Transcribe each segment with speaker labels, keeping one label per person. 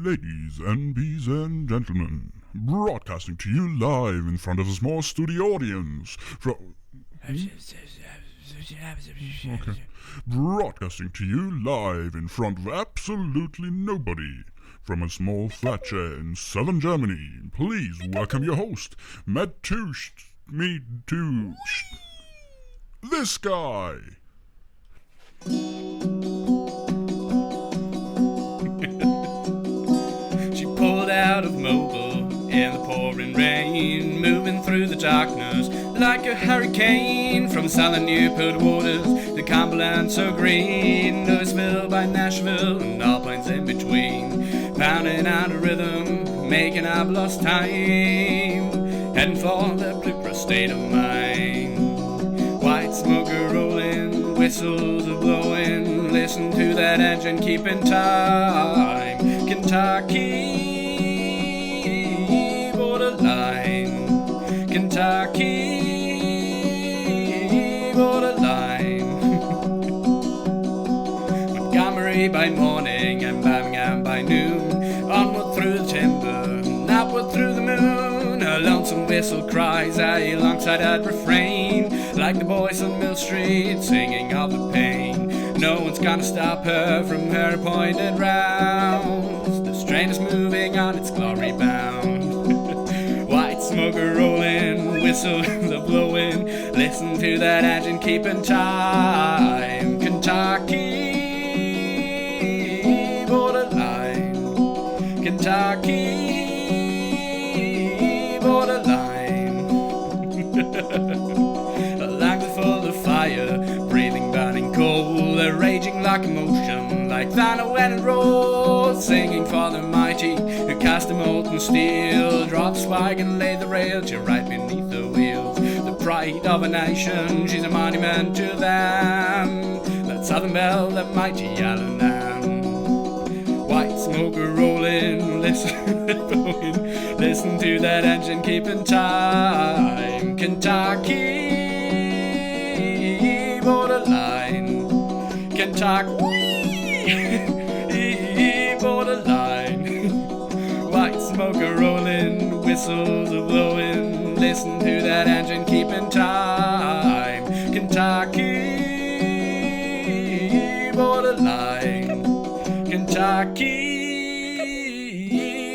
Speaker 1: Ladies and gentlemen, broadcasting to you live in front of a small studio audience from... Okay. Broadcasting to you live in front of absolutely nobody from a small flat chair in southern Germany. Please welcome your host, this guy.
Speaker 2: She pulled out of mobile in the pouring rain, moving through the darkness like a hurricane. From southern Newport waters to Cumberland so green, Louisville by Nashville and all plains in between, pounding out a rhythm, making up lost time, heading for the bluegrass state of mind. White smoke a rolling, whistles a blowing, listen to that engine keeping time. Kentucky borderline, Kentucky borderline. Montgomery by morning and Birmingham by noon, onward through the timber and upward through the moon. A lonesome whistle cries out alongside that refrain, like the boys on Mill Street singing of the pain. No one's gonna stop her from her appointed rounds. The train is moving on its glory bound. White smoke a rolling, whistles a blowing, listen to that engine keeping time. Kentucky borderline, Kentucky borderline. A lungs are full of fire, breathing burning coal, a raging locomotion like thunder when it rolls, singing for the mighty who cast the molten steel, drop spike and lay the rail to right beneath the wheels. The pride of a nation, she's a monument to them, that southern belle, that mighty Allenham. White smoke a rolling, listen to that engine keeping time. Kentucky borderline, Kentucky borderline. White smoke a rolling, whistles a blowing, listen to that engine keeping time. Kentucky borderline, Kentucky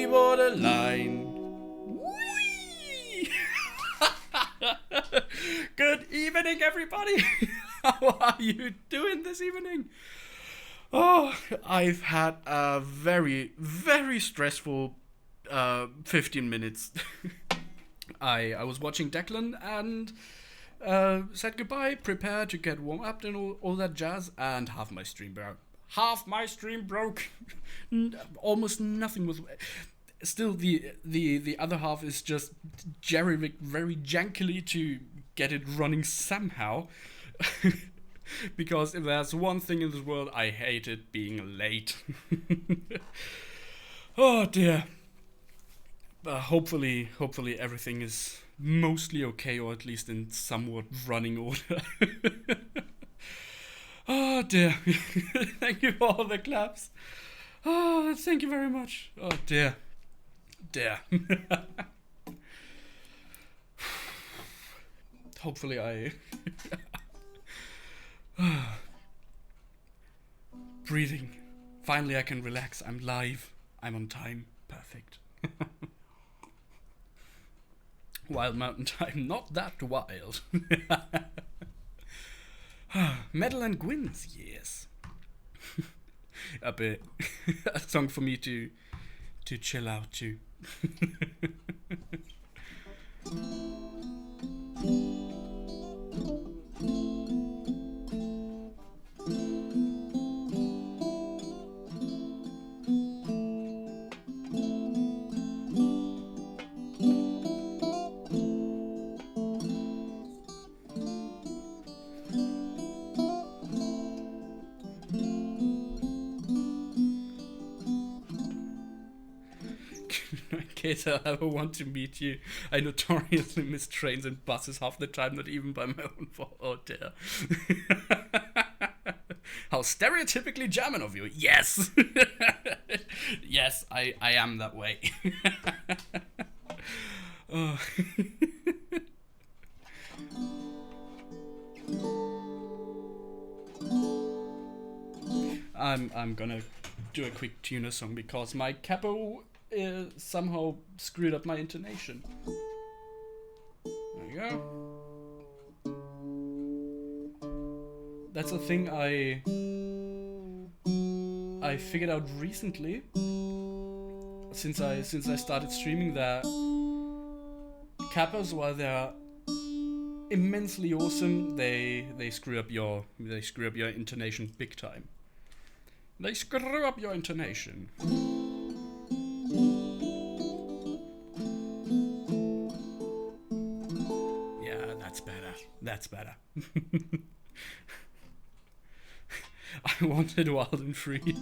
Speaker 2: borderline. Good evening, everybody. How are you doing this evening? Oh, I've had a very, very stressful 15 minutes. I was watching Declan and said goodbye, prepared to get warm up and all that jazz, and half my stream broke. Almost nothing was. Still, the other half is just jerry-rigged very jankily to get it running somehow. Because if there's one thing in this world, I hate it being late. Oh dear. Hopefully everything is mostly okay, or at least in somewhat running order. Oh dear. Thank you for all the claps. Oh, thank you very much. Oh dear. Hopefully I... Breathing. Finally I can relax. I'm live. I'm on time. Perfect. Wild mountain time. Not that wild. Metal and Gwyn's, yes. A bit. A song for me to chill out to. In case I ever want to meet you, I notoriously miss trains and buses half the time, not even by my own fault. Oh dear. How stereotypically German of you. Yes. Yes, I am that way. Oh. I'm gonna do a quick tuner song because my capo somehow screwed up my intonation. There you go. That's a thing I figured out recently, since I started streaming, that capos, while they're immensely awesome, they screw up your intonation big time. They screw up your intonation. Yeah, that's better. That's better. I wanted wild and free.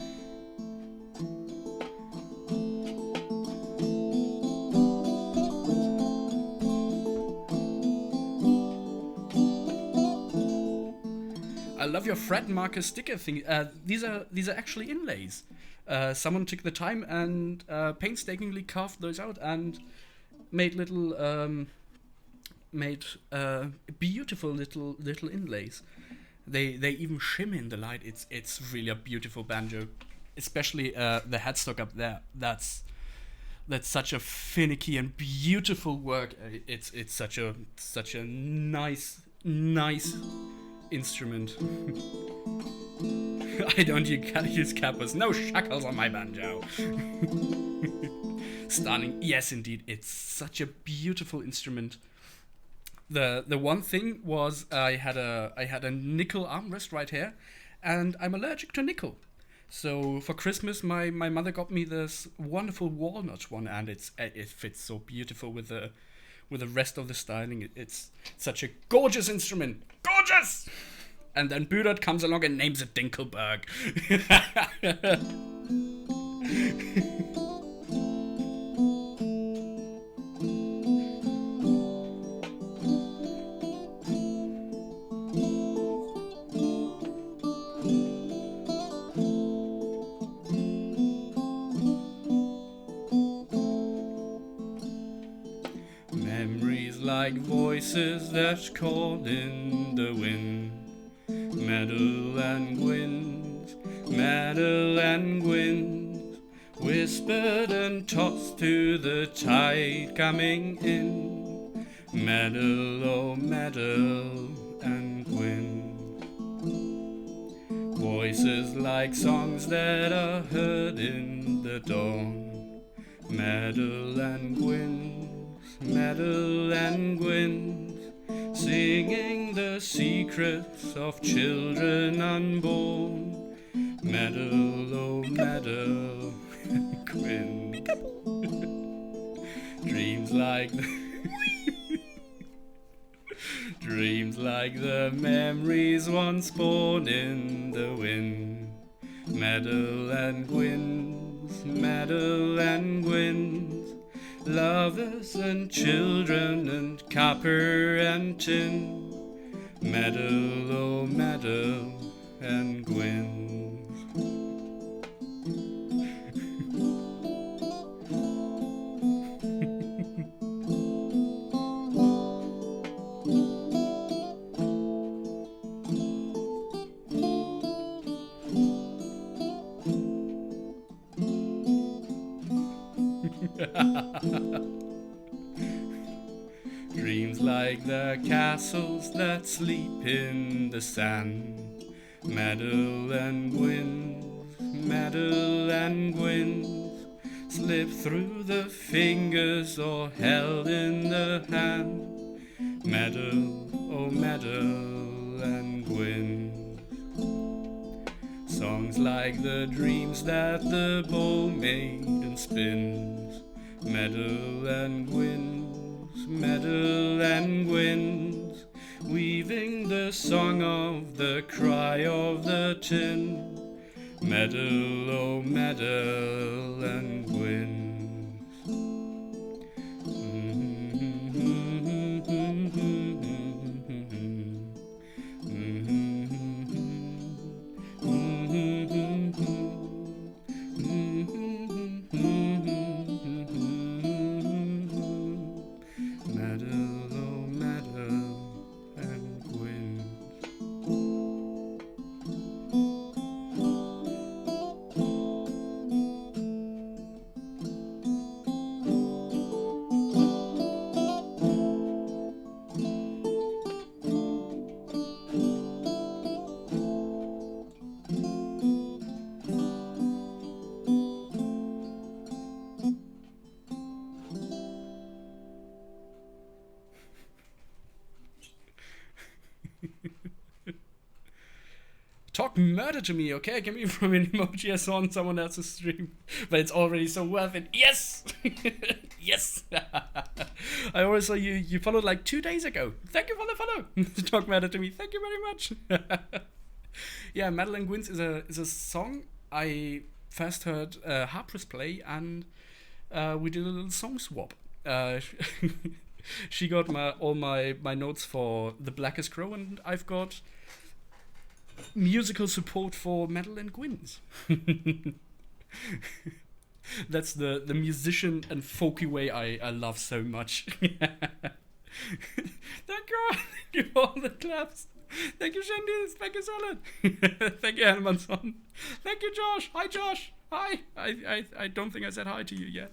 Speaker 2: I love your fret marker sticker thing. These are actually inlays. Someone took the time and painstakingly carved those out and made little beautiful little inlays. They even shimmer in the light. It's really a beautiful banjo, especially the headstock up there. That's such a finicky and beautiful work. It's such a nice instrument. I don't use capos. No shackles on my banjo. Stunning. Yes, indeed. It's such a beautiful instrument. The one thing was I had a nickel armrest right here, and I'm allergic to nickel. So for Christmas, my mother got me this wonderful walnut one, and it fits so beautiful with the rest of the styling. It's such a gorgeous instrument. Gorgeous! And then Budot comes along and names it Dinkelberg. Memories like voices that call in the wind. Metal and winds, whispered and tossed to the tide coming in. Metal, oh metal and wind. Voices like songs that are heard in the dawn. Metal and winds, singing the secrets of children unborn. Meadow, oh meadow, Quinn. Dreams like the memories once born in the wind. Meadow and winds, lovers and children and copper and tin. Meadow, oh meadow and Gwyn. Dreams like the castles that sleep in the sand. Meadow and winds, slip through the fingers or held in the hand. Meadow, oh meadow and winds. Songs like the dreams that the bow maiden spins. Meadow and winds, weaving the song of the cry of the tin. Meadow, oh meadow and winds. talk murder to me, okay? Give me from an emoji I saw on someone else's stream. But it's already so worth it. Yes! Yes! I always saw you followed like 2 days ago. Thank you for the follow. Talk murder to me. Thank you very much. Yeah, Madeline Gwynns is a song I first heard Harpers play, and we did a little song swap. She got all my notes for The Blackest Crow, and I've got musical support for Madeline Gwynns. That's the musician and folky way I love so much. Thank you for all the claps. Thank you, Shendis. Thank you, Salad. Thank you, Helmansson. Thank you, Josh. Hi, Josh. Hi. I don't think I said hi to you yet.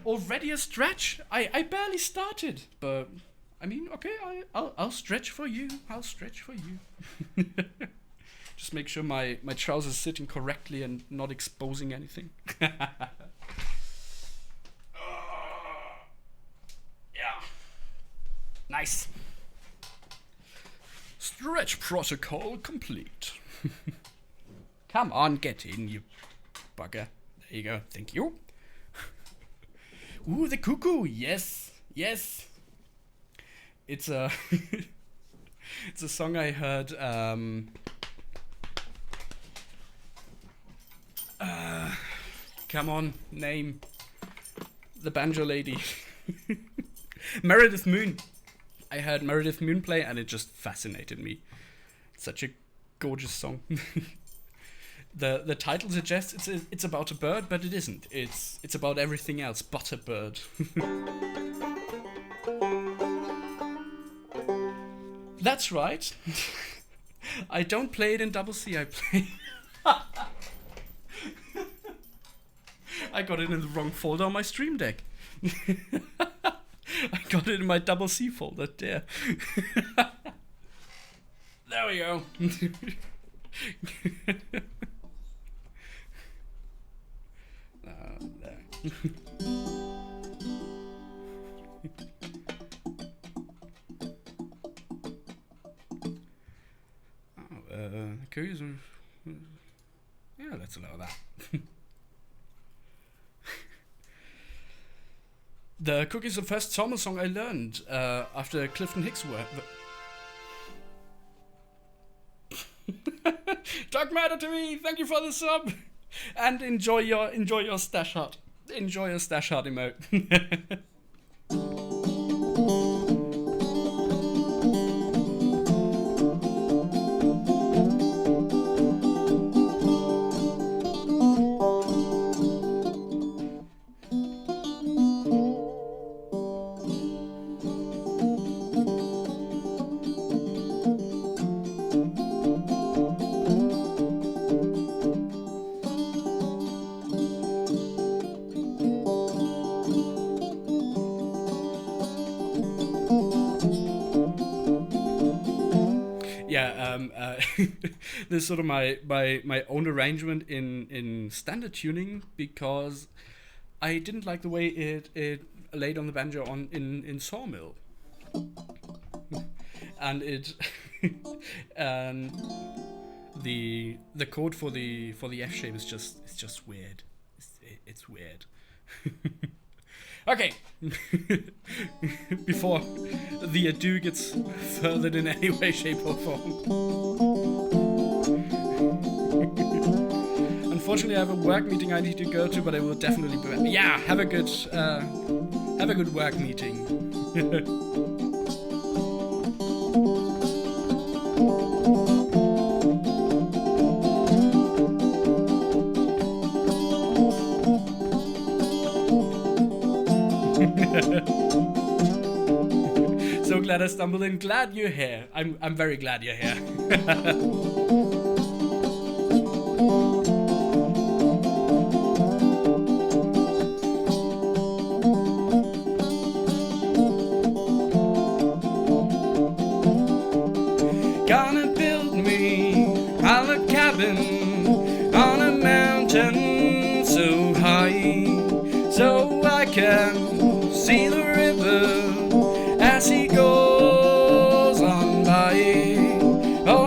Speaker 2: Already a stretch? I barely started, but I mean, okay, I'll stretch for you. I'll stretch for you. Just make sure my trousers sitting correctly and not exposing anything. Yeah. Nice. Stretch protocol complete. Come on, get in, you bugger. There you go. Thank you. Ooh, the cuckoo. Yes. Yes. It's a it's a song I heard come on, name the banjo lady. Meredith Moon. I heard Meredith Moon play and it just fascinated me. Such a gorgeous song. The title suggests it's about a bird, but it isn't. It's about everything else but a bird. That's right. I don't play it in double C. I play. I got it in the wrong folder on my Stream Deck. I got it in my double C folder. There. There we go. There. Cookies are, yeah, let's allow that. The Cookies are the first Sawmill song I learned after Clifton Hicks work. Talk matter to me. Thank you for the sub, and enjoy your stash hut. Enjoy your stash hut emote. This is sort of my own arrangement in standard tuning, because I didn't like the way it laid on the banjo in Sawmill, and it and the chord for the F shape is just weird. It's weird. Okay. Before the ado gets furthered in any way, shape, or form. Unfortunately, I have a work meeting I need to go to, but I will definitely be back. Yeah, have a good work meeting. So glad I stumbled in. Glad you're here. I'm very glad you're here. Gonna build me a cabin on a mountain so high, so I can see the river as he goes on by. Oh,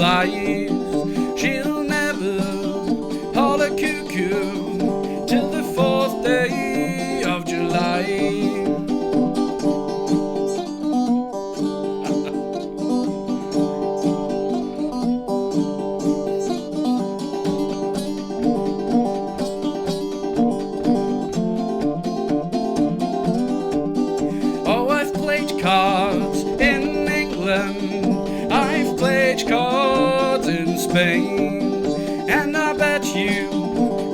Speaker 2: flies. She'll never holler cuckoo till the 4th day of July. Cards in England, I've played cards in Spain, and I bet you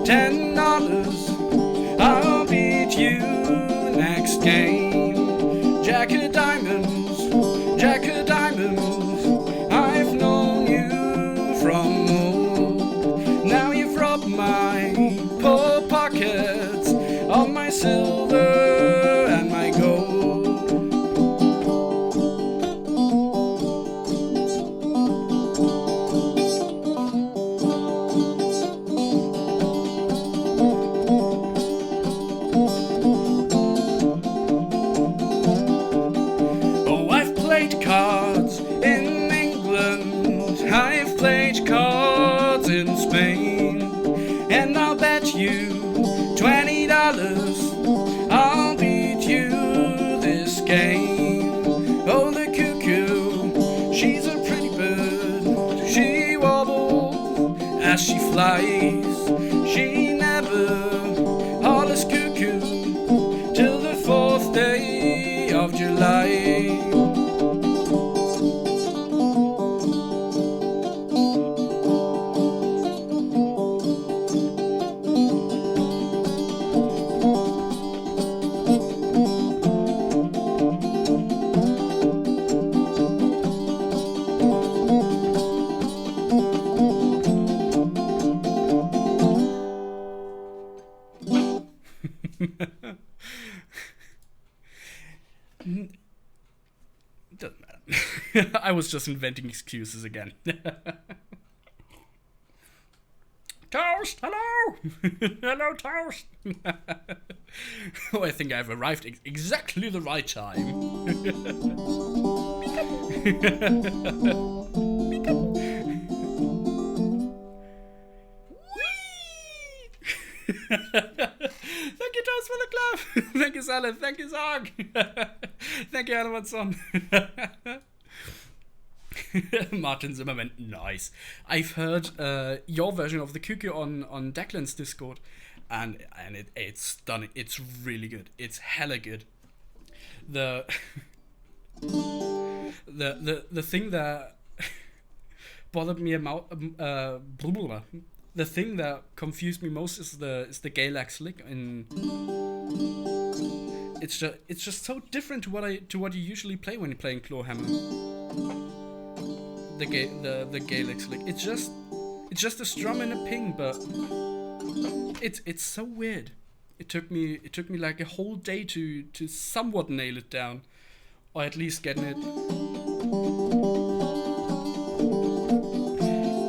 Speaker 2: $10 I'll beat you next game. Jack of diamonds, I've known you from old. Now you've robbed my poor pockets of my silver and my gold. Cards in England, I've played cards in Spain, and I'll bet you $20 I'll beat you this game. Oh, the cuckoo, she's a pretty bird, she wobbles as she flies. She never hollers cuckoo till the 4th day of July. Doesn't matter. I was just inventing excuses again. Toast! Hello! Hello, Toast! Oh, I think I've arrived exactly the right time. Thank you, Toast, for the clap. Thank you, Salad. Thank you, Zog. Thank you, Animatson. Martin Zimmerman, nice. I've heard your version of the cuckoo on Declan's Discord, and it's stunning. It's really good. It's hella good. The thing that bothered me about the thing that confused me most is the Galax lick, and it's just so different to what you usually play when you're playing Clawhammer. The Galax lick. It's just a strum and a ping, but it's so weird. It took me like a whole day to somewhat nail it down, or at least getting it.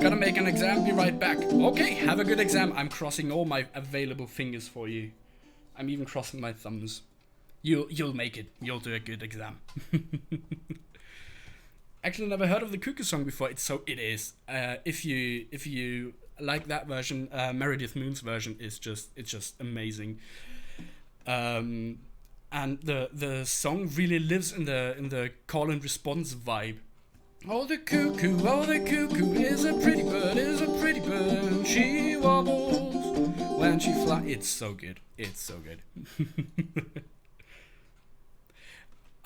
Speaker 2: Gotta make an exam, be right back. Okay, have a good exam. I'm crossing all my available fingers for you. I'm even crossing my thumbs. You'll make it. You'll do a good exam. Actually, never heard of the Cuckoo song before. It is. If you like that version, Meredith Moon's version it's just amazing. And the song really lives in the call and response vibe. Oh, the cuckoo is a pretty bird, she wobbles when she flies. It's so good.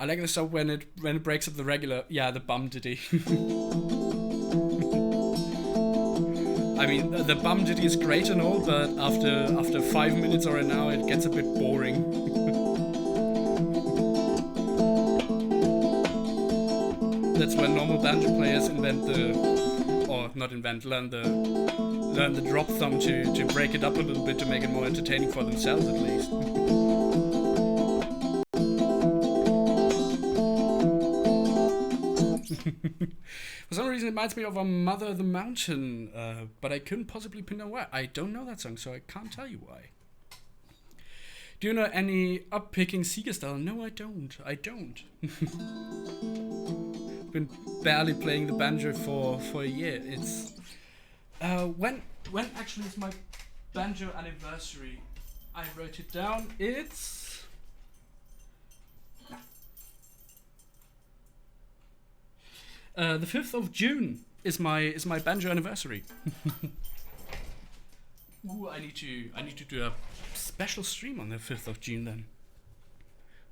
Speaker 2: I like the stuff when it breaks up the regular, the bum ditty. I mean, the bum ditty is great and all, but after 5 minutes or an hour, it gets a bit boring. That's when normal banjo players learn the drop thumb to break it up a little bit to make it more entertaining for themselves at least. For some reason it reminds me of a Mother of the Mountain, but I couldn't possibly pinpoint why. I don't know that song, so I can't tell you why. Do you know any up-picking Seeger style? No, I don't. been barely playing the banjo for a year. It's when actually is my banjo anniversary? I wrote it down. It's the 5th of June is my banjo anniversary. Ooh, I need to do a special stream on the 5th of June then.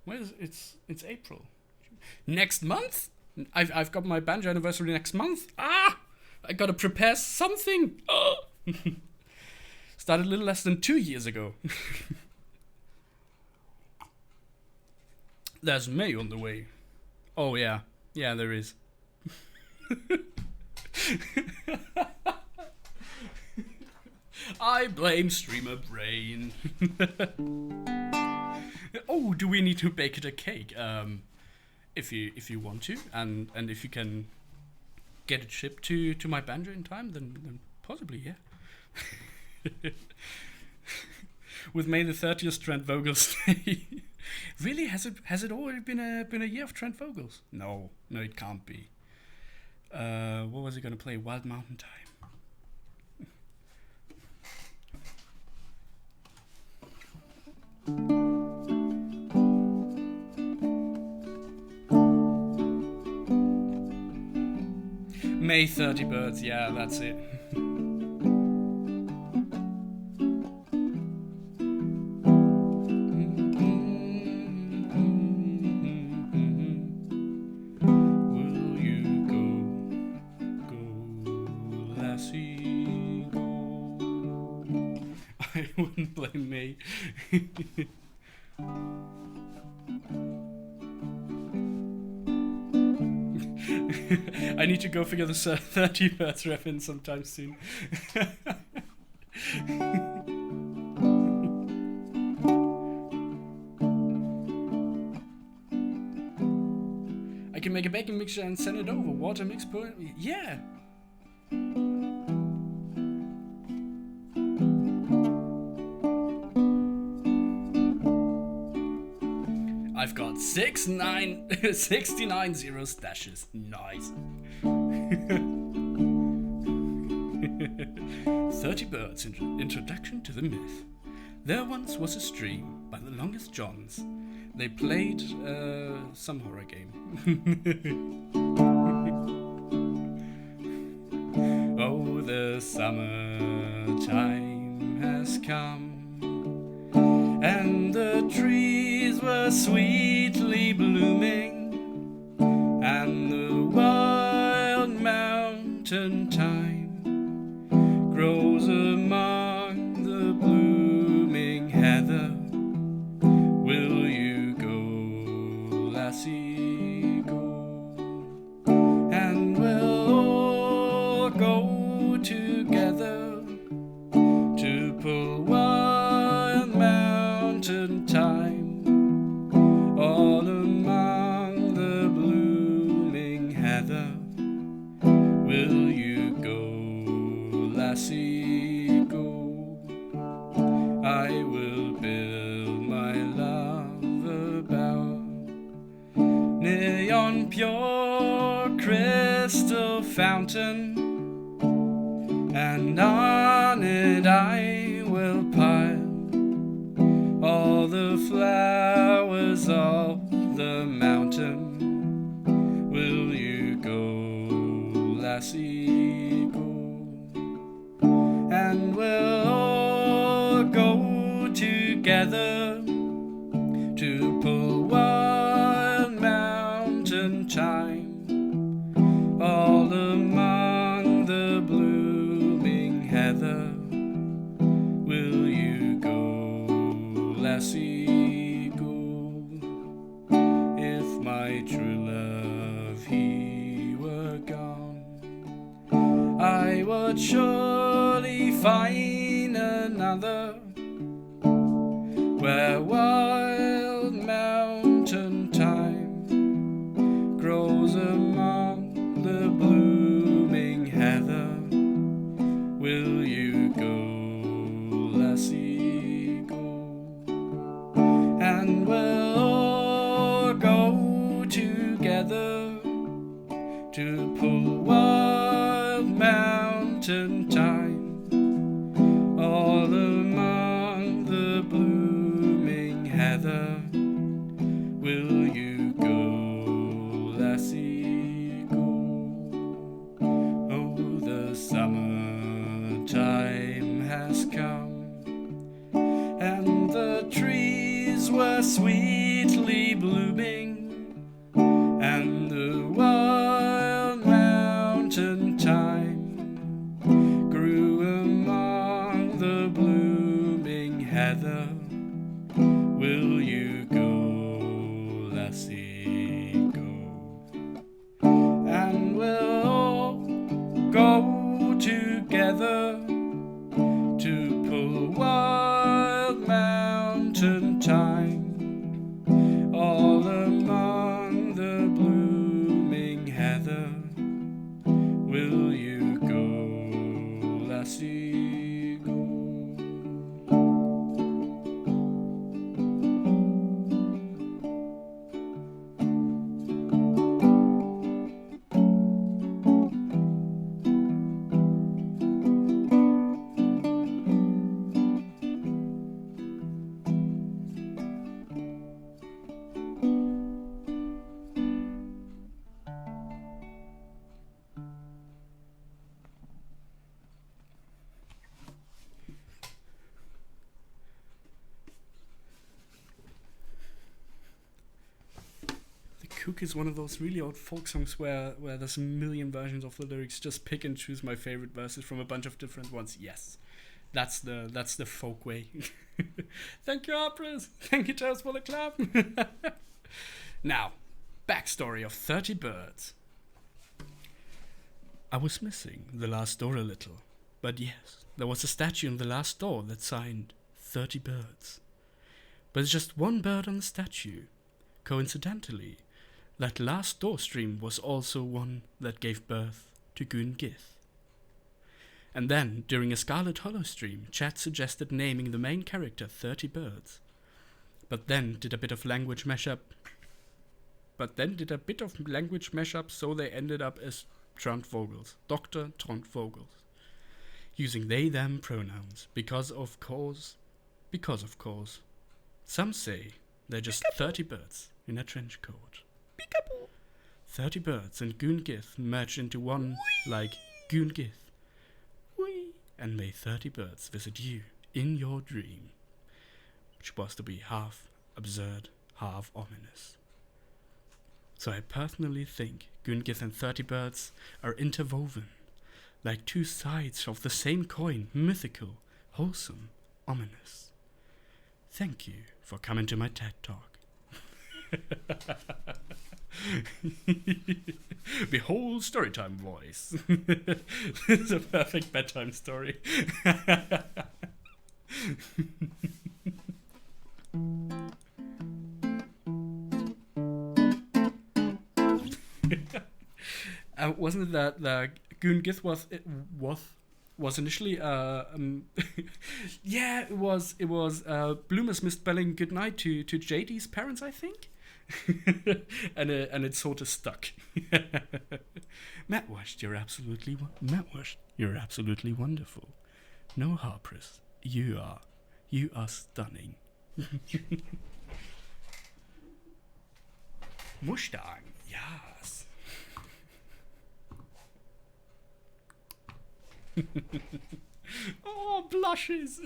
Speaker 2: Where is it's April. Next month? I've got my banjo anniversary next month. I gotta prepare something. Started a little less than 2 years ago. There's May on the way. Oh yeah, there is. I blame streamer brain. Oh, do we need to bake it a cake? If you want to, and if you can get it shipped to my banjo in time, then possibly, yeah. With May the 30th, Trent Vogel's Day. Really, has it already been a year of Trent Vogel's? No, it can't be. What was he gonna play? Wild Mountain Time. May 30 Birds, yeah, that's it. Will you go, lassie, go? I wouldn't blame me. I need to go figure this 30 Birds reference sometime soon. I can make a baking mixture and send it over. Water mix, pour it. Yeah. I've got 69 zero stashes. Nice. 30 Birds Introduction to the Myth. There once was a stream by the longest Johns. They played some horror game. Oh, the summertime has come, and the trees were sweetly blooming, and the wild mountain thyme grows among the blooming heather. Will you go, lassie, go? And we'll all go together to pull wild mountain thyme all among the blooming heather. Will you go, lassie, go? I will build my love about near yon pure crystal fountain, and on it I will pile all the flowers of the mountain. Will you go, lassie, go? And we'll all go together to pull wild mountain thyme all among the blooming heather. Will you go, lassie, go? If my true love he were gone, I would surely find another where wild mountain thyme grows among the blooming heather. Will you go, lassie, go? And we'll all go together Cuckoo is one of those really old folk songs where there's a million versions of the lyrics. Just pick and choose my favorite verses from a bunch of different ones. Yes, that's the folk way. Thank you, Operas. Thank you, Toast, for the clap. Now, backstory of 30 Birds. I was missing the last door a little, but yes, there was a statue in the last door that signed 30 Birds. But it's just one bird on the statue. Coincidentally, that last door stream was also one that gave birth to Gith. And then, during a Scarlet Hollow stream, Chad suggested naming the main character 30 Birds. But then did a bit of language mashup, so they ended up as Trondvogels, Dr. Trondvogels, using they-them pronouns, because of course. Some say they're just Peekaboos. 30 birds in a trench coat. Peekaboo. 30 birds and Gith merged into one. Whee! Like Gith. Whee! And may 30 birds visit you in your dream, which was to be half absurd, half ominous. So I personally think Gith and 30 birds are interwoven, like two sides of the same coin, mythical, wholesome, ominous. Thank you for coming to my TED Talk. Behold storytime voice. It's a perfect bedtime story. Wasn't it that the Gith was initially yeah, it was Bloomers misspelling goodnight to JD's parents, I think. and it sort of stuck. Matt West, you're absolutely wonderful. No Harpers, you are stunning. Mustang, yes. Oh, blushes.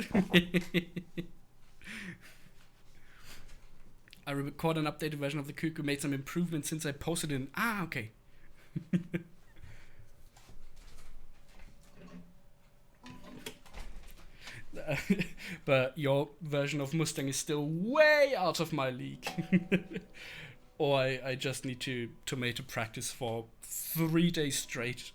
Speaker 2: I recorded an updated version of the Cuckoo, made some improvements since I posted it. Okay. But your version of Mustang is still way out of my league. Or I just need to tomato practice for 3 days straight.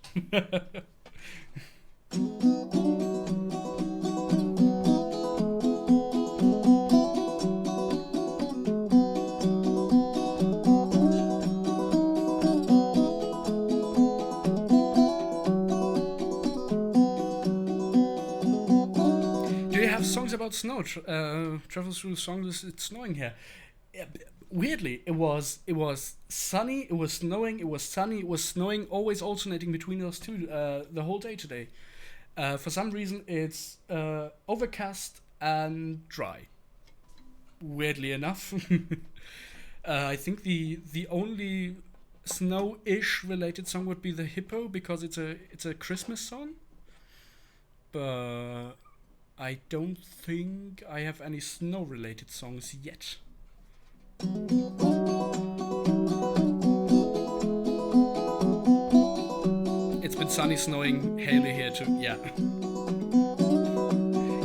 Speaker 2: Songs about snow. Travels through songs. It's snowing here. Weirdly, it was sunny. It was snowing. It was sunny. It was snowing. Always alternating between those two the whole day today. For some reason, it's overcast and dry. Weirdly enough, I think the only snow-ish related song would be the Hippo, because it's a Christmas song. But I don't think I have any snow-related songs yet. It's been sunny, snowing, haily here too. Yeah.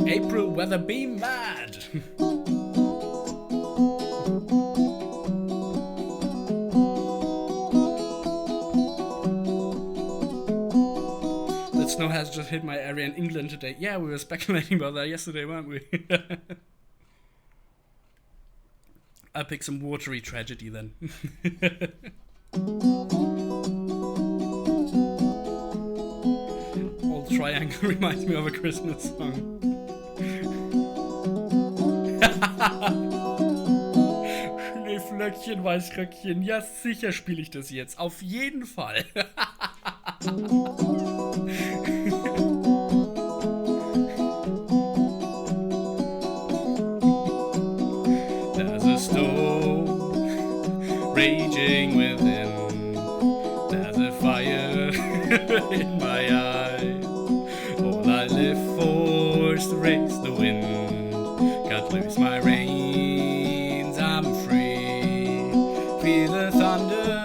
Speaker 2: April weather be mad. Snow has just hit my area in England today. Yeah, we were speculating about that yesterday, weren't we? I'll pick some watery tragedy then. Old Triangle reminds me of a Christmas song. Schneeflöckchen, Weißröckchen. Ja, sicher spiele ich das jetzt. Auf jeden Fall. There's a storm raging within. There's a fire in my eye. All I live for is to race the wind. Cut loose my reins, I'm free. Feel the thunder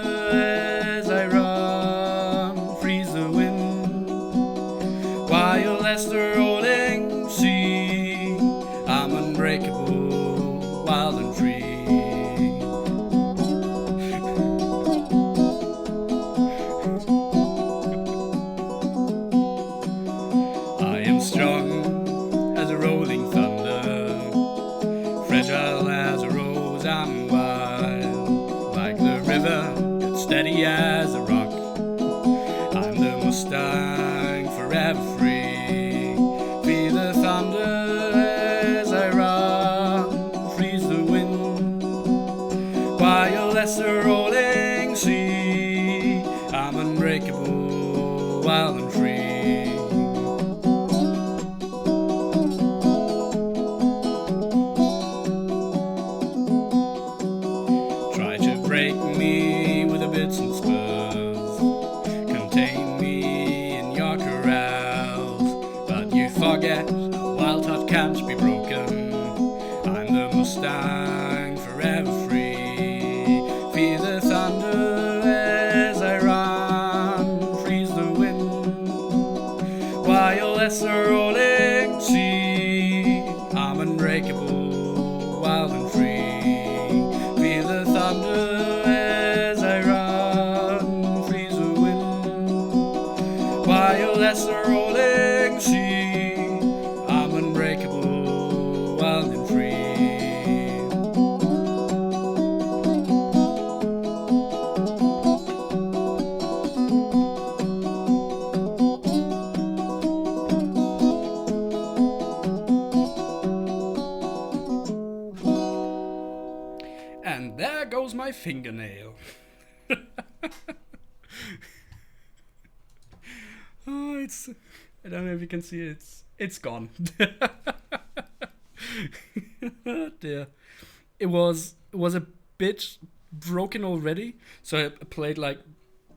Speaker 2: steady as a rock. I'm the Mustang, forever free. Feel the thunder as I run, freeze the wind, while lesser rolling sea. I'm unbreakable, wild and free. Try to break me with the bits and spurs, contain me in your corrals, but you forget a wild heart can't be broken. I'm the Mustang, forever free. Feel the thunder as I run, freeze the wind, while lesser rolling sea. I'm unbreakable, wild and free. Feel the thunder as I run, freeze the wind, while lesser rolling sea. I'm unbreakable, wild and free. And there goes my fingernail. Oh, it's... I don't know if you can see it. It's gone. Oh, dear. It was a bit broken already, so I applied like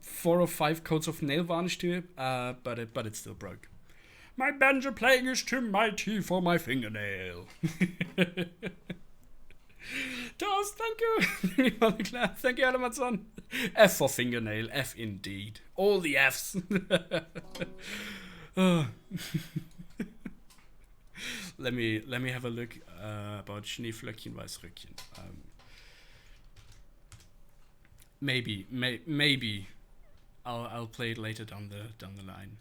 Speaker 2: 4 or 5 coats of nail varnish to it, but it still broke. My banjo playing is too mighty for my fingernail. Toast, thank you. Thank you, Alamatson. F for fingernail, F indeed. All the Fs. Oh. Let me have a look about Schneeflöckchen Weißröckchen. Maybe I'll play it later down the line.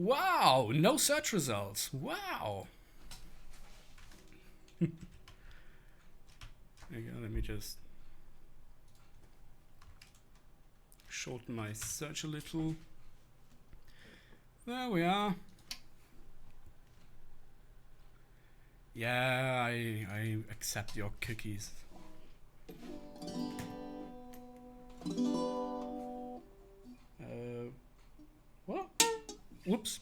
Speaker 2: Wow, no search results. Wow. There you go, let me just shorten my search a little. There we are. Yeah, I accept your cookies. What? Whoops.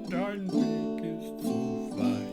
Speaker 2: Dein Weg ist so weit.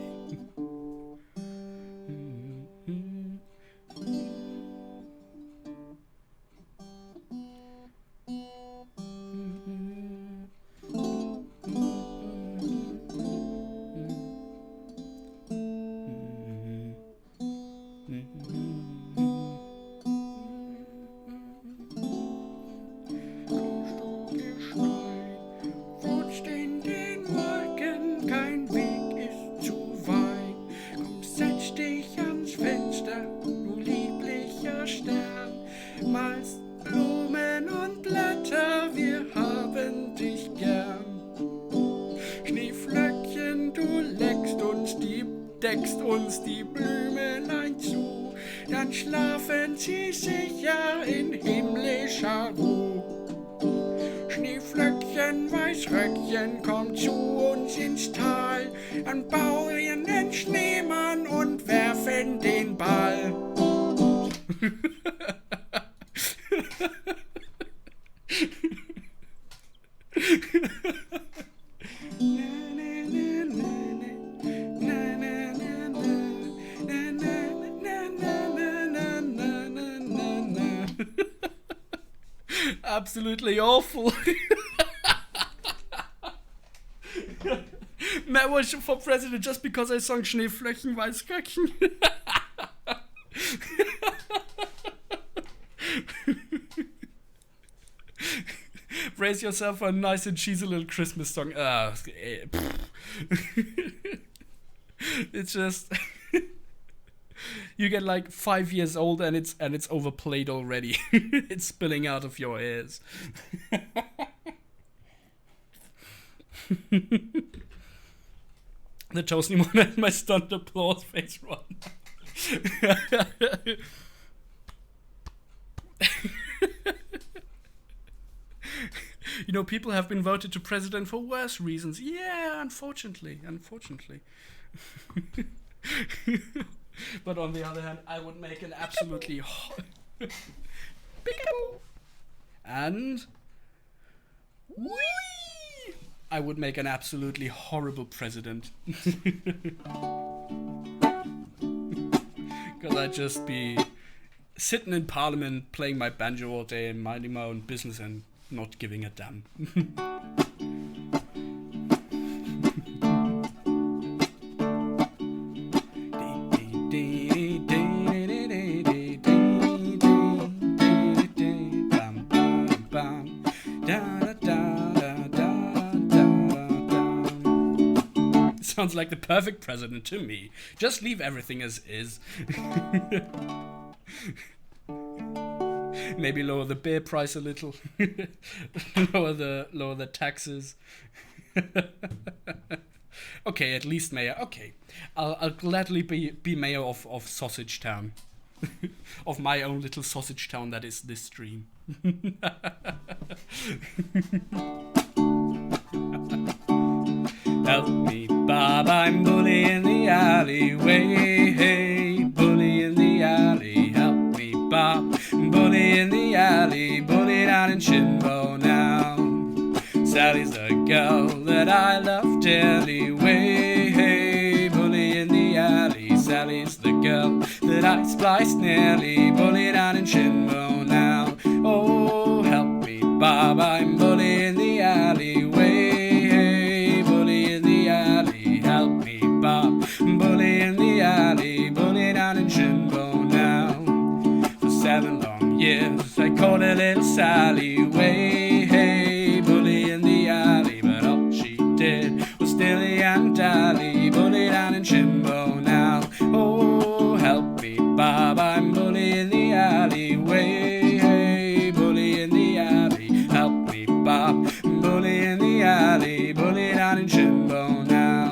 Speaker 2: Deckst uns die Blümelein zu, dann schlafen sie sicher in himmlischer Ruhe. Schneeflöckchen, Weißröckchen, kommt zu uns ins Tal, dann bauen den Schneemann und werfen den Ball. Absolutely awful. Matt was for president just because I sung Schneeflöckchen, Weißröckchen. Raise yourself a nice and cheesy little Christmas song. It's just... You get like 5 years old and it's overplayed already. It's spilling out of your ears. The toasty one and my stunned applause face run. You know, people have been voted to president for worse reasons. Yeah, unfortunately. But on the other hand, I would make an absolutely Peekaboo. And whee! I would make an absolutely horrible president. Because I'd just be sitting in parliament, playing my banjo all day and minding my own business and not giving a damn. Sounds like the perfect president to me. Just leave everything as is. Maybe lower the beer price a little. lower the taxes. Okay, at least mayor. Okay, I'll gladly be mayor of Sausage Town. Of my own little sausage town that is this stream. Help me, Bob, I'm bully in the alleyway. Hey, bully in the alley. Help me, Bob, bully in the alley. Bully down in Shinbo now. Sally's the girl that I love dearly. Way, hey, bully in the alley. Sally's the girl that I spliced nearly. Bully down in Shinbo now. Oh, help me, Bob, I'm bully in the alleyway. Bully in the alley, bully down in Shinbo now. For 7 long years I called her little Sally. Way, hey, bully in the alley. But all she did was dilly and dally. Bully down in Shinbo now. Oh, help me, Bob, I'm bully in the alley. Way, hey, bully in the alley. Help me, Bob, bully in the alley. Bully down in Shinbo now.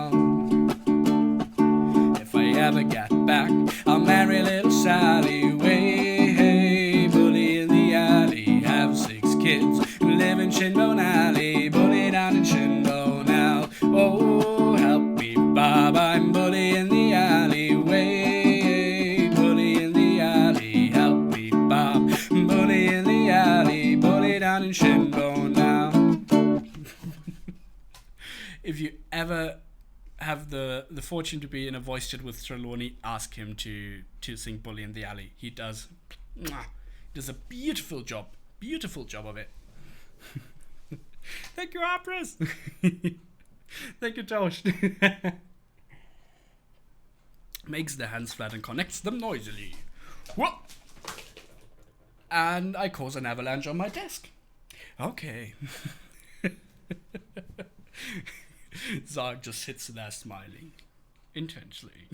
Speaker 2: Ever get back, I'll marry little Sally. Way, hey, bully in the alley. Have 6 kids who live in Shinbone Alley. Bully down in Shinbo now. Oh, help me, Bob, I'm bully in the alley. Way, bully in the alley. Help me, Bob, bully in the alley. Bully down in Shinbo now. If you ever have the fortune to be in a voice chat with Trelawney, ask him to sing Bully in the Alley. He does a beautiful job of it. Thank you, Apris. Thank you, Josh. Makes the hands flat and connects them noisily. Whoa! And I cause an avalanche on my desk. Okay. Zarg just sits there smiling intensely.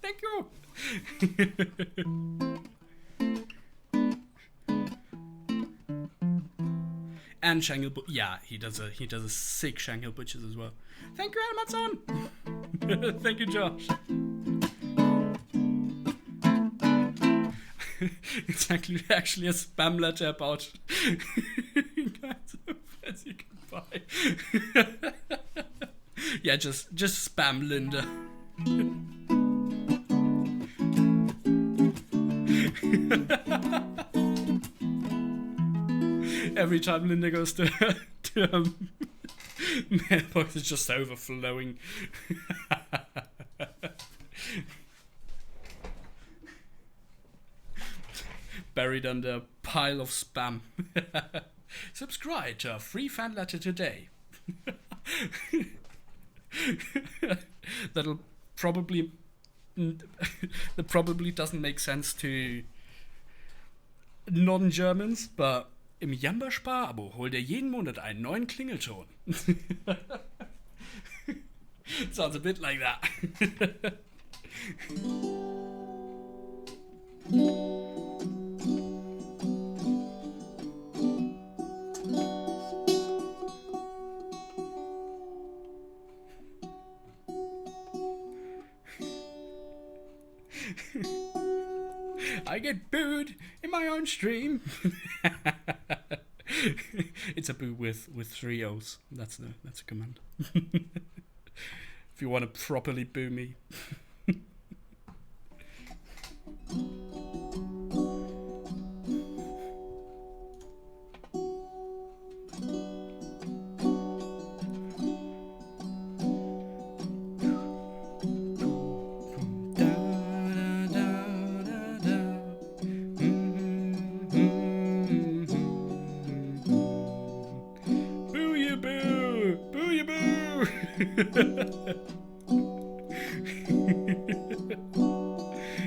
Speaker 2: Thank you. And Shangle yeah, he does a sick Shangle Butchers as well. Thank you, Amazon. Thank you, Josh. It's actually a spam letter about kinds of as you can buy. Yeah, just spam Linda. Every time Linda goes to mailbox, it's just overflowing. Buried under a pile of spam. Subscribe to our free fan letter today. That probably doesn't make sense to Non-Germans, but im Jamba-Spar-Abo hol dir jeden Monat einen neuen Klingelton. Sounds a bit like that. I get booed in my own stream. It's a boo with 3 O's. That's a command. If you want to properly boo me.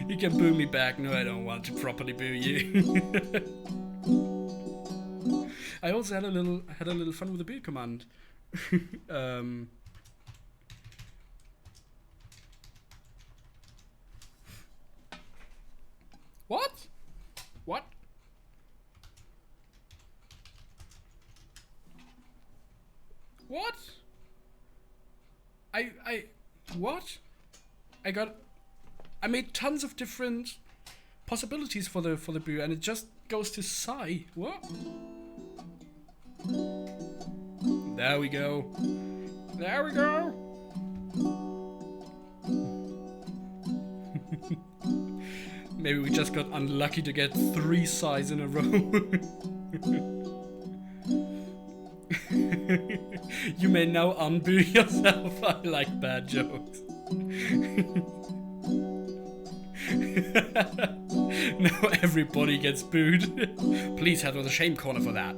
Speaker 2: You can boo me back. No, I don't want to properly boo you. I also had a little fun with the boo command. What? What? What? What? I made tons of different possibilities for the boo, and it just goes to sigh. What? There we go. There we go. Maybe we just got unlucky to get 3 sighs in a row. You may now unboo yourself. I like bad jokes. Now everybody gets booed. Please head to the shame corner for that.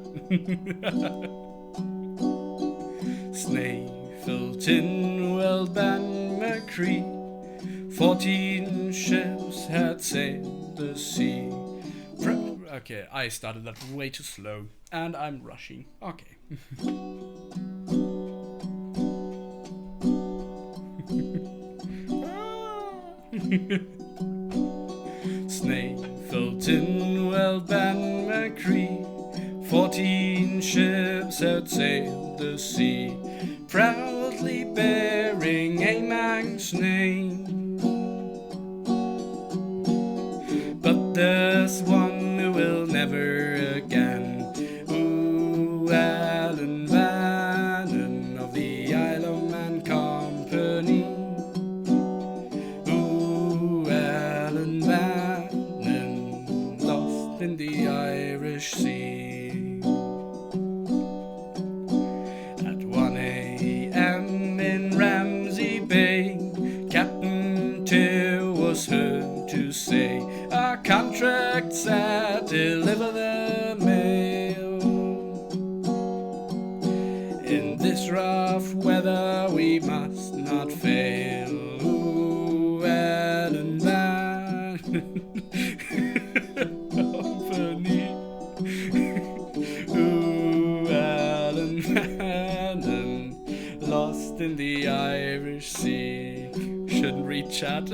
Speaker 2: Snaefilton, Wellban, McCree, 14 ships had sailed the sea. Okay, I started that way too slow, and I'm rushing. Okay. Snaefilton, Wellban, McCree, 14 ships had sailed the sea, proudly bearing a man's name. But there's one who will never again. Ooh, Alan Bannon of the Isle of Man Company. Ooh, Alan Bannon, lost in the Irish Sea. At 1 a.m. in Ramsey Bay, Captain Tear was heard to say, our contract's at deliver the mail. In this rough weather we must not fail. Ooh, Alan Bannon Company. Ooh, Alan Bannon, lost in the Irish Sea. Shouldn't read chat.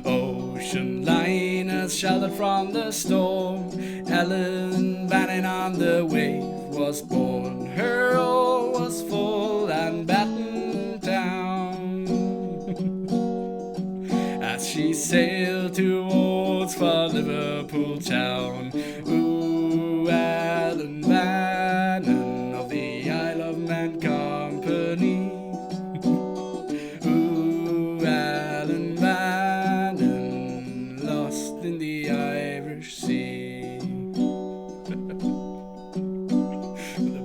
Speaker 2: Ocean liners sheltered from the storm. Ellen Bannon on the wave was born. Her oar was full and battened down as she sailed towards far Liverpool town. Ooh, Ellen Bannon of the Isle of Man Company. Ooh, Alan Bannon, lost in the Irish Sea. The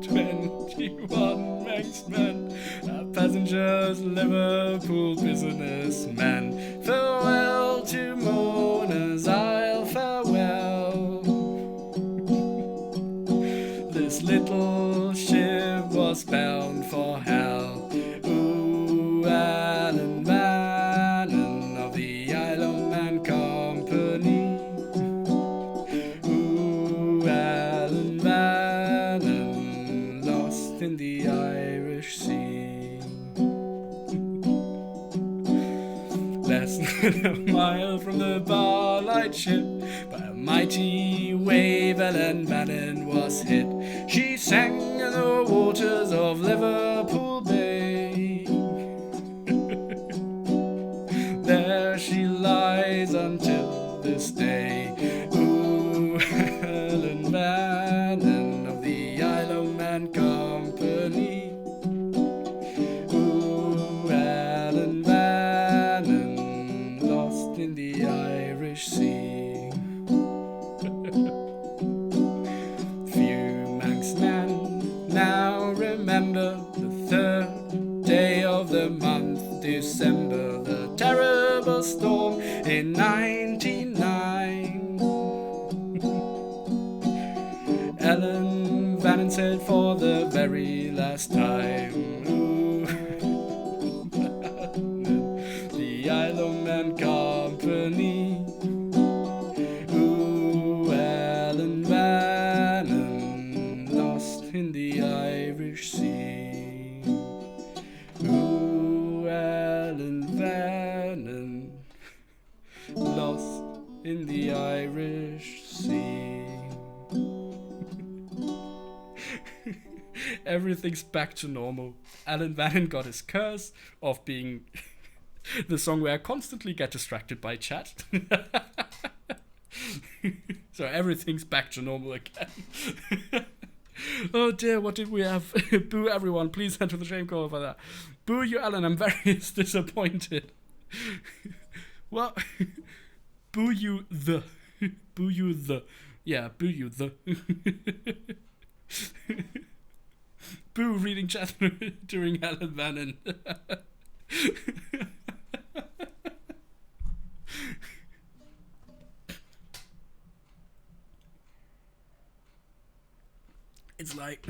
Speaker 2: 21 Manxmen, passengers, Liverpool businessmen. Farewell to mourners, I'll farewell. This little ship was bound for hell. Ooh, Alan Bannon of the Isle of Man Company. Ooh, Alan Bannon, lost in the Irish Sea. less than a mile from the bar lightship, by a mighty wave Ellen Bannon was hit. She sank in the waters of Liverpool Bay. There she lies until this day. Ooh, Ellen Bannon of the Isle of Man Company. Ooh, Ellen Bannon, lost in the Irish Sea. Few Manx men now remember the third day of the month, December, the terrible storm in 99. Ellen Bannon sailed for the very last time. Ooh, the Isle of Man Company. Ooh, Ellen Bannon, lost in the Irish Sea. Ooh, Ellen Bannon, lost in the Irish Sea. Everything's back to normal. Ellen Bannon got his curse of being the song where I constantly get distracted by chat. So everything's back to normal again. Oh dear, what did we have? Boo everyone, please enter the shame call for that. Boo you, Ellen, I'm very disappointed. Well, boo you the. Boo you the. Yeah, boo you the. Boo reading chat during Ellen Bannon. It's like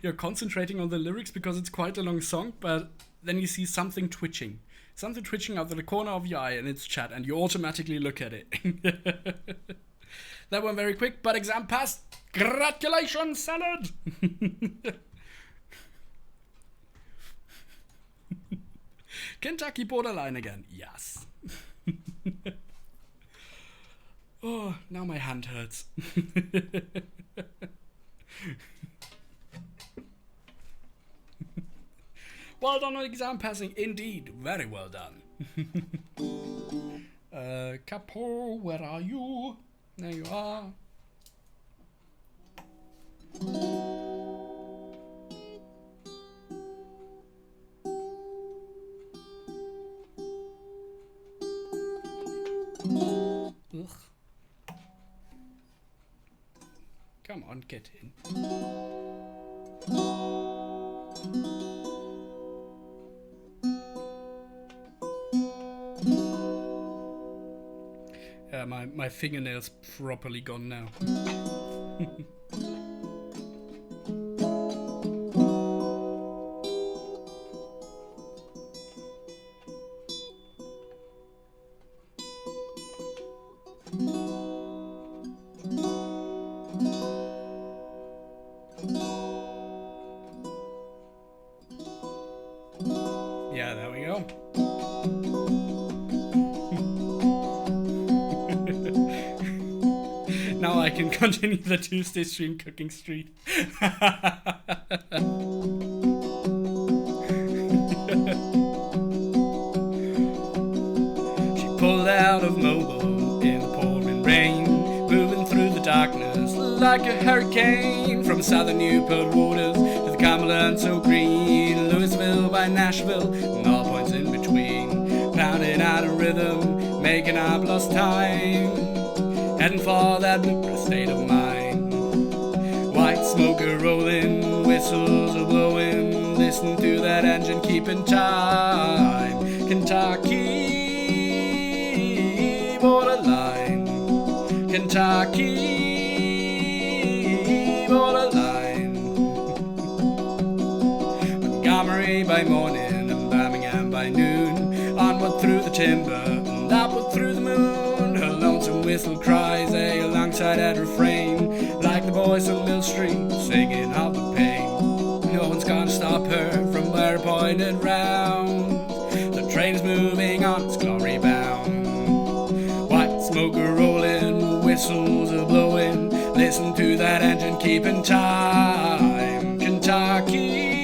Speaker 2: you're concentrating on the lyrics because it's quite a long song, but then you see something twitching out of the corner of your eye and it's chat, and you automatically look at it. That went very quick, but exam passed. Congratulations, salad! Kentucky borderline again, yes. Oh, now my hand hurts. Well done on exam passing, indeed. Very well done. Capo, where are you? There you are. Ugh. Come on, get in. My fingernail's properly gone now. Yeah, there we go. Now I can continue the Tuesday stream cooking streak. She pulled out of Mobile in the pouring rain, moving through the darkness like a hurricane, from southern Newport waters to the Cumberland so green, Louisville by Nashville and all points in between, pounding out a rhythm, making up lost time, heading for that bluegrass state of mind. White smoke a rolling, whistles a blowing, listen to that engine keeping time. Kentucky borderline, Kentucky borderline. Montgomery by morning and Birmingham by noon, onward through the timber and upward through the moon. Her lonesome whistle cries alongside that refrain, like the boys on Mill Street singing of the pain. No one's gonna stop her from where it pointed round. The train's moving on its glory bound. White smoke a rolling, whistles a blowing. Listen to that engine keeping time. Kentucky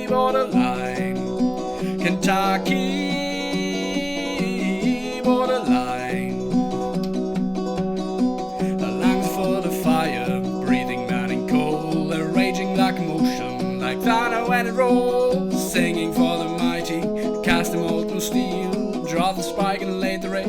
Speaker 2: borderline. Kentucky borderline. The lungs full of fire, breathing mad and cold. They're raging like emotion, like thunder when it rolls. Singing for the mighty, cast the molten steel. Draw the spike and lay the rage.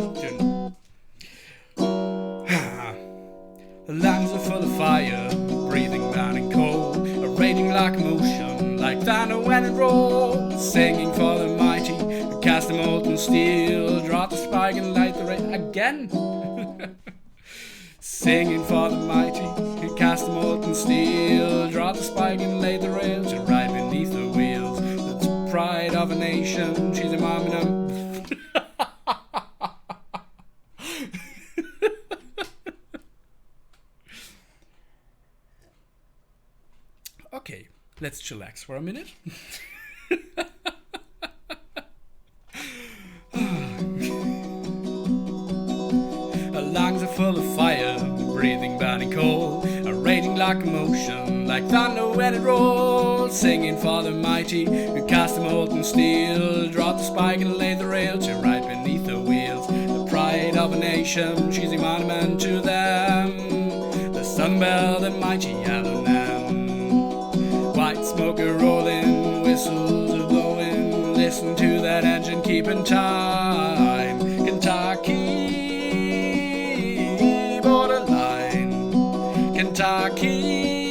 Speaker 2: The lungs are full of fire, breathing mad and cold. Raging like emotion, like thunder when it rolls. Singing for the mighty, cast the molten steel. Drop the spike and light the ray again. Singing for the mighty, cast the molten steel. Drop the spike and lay the rails. And right beneath the wheels, the pride of a nation. She's a mom and a Okay, let's chillax for a minute. Her lungs are full of fire, breathing bad and cold, raging like emotion, like thunder when it rolls. Singing for the mighty, who cast the molten steel. Drop the spike and lay the rail, to right beneath the wheels. The pride of a nation, she's a monument to them. The sunbelt, the mighty yellow lamb. White smoke a rolling, whistles are blowing. Listen to that engine keeping time. Kentucky borderline. Kentucky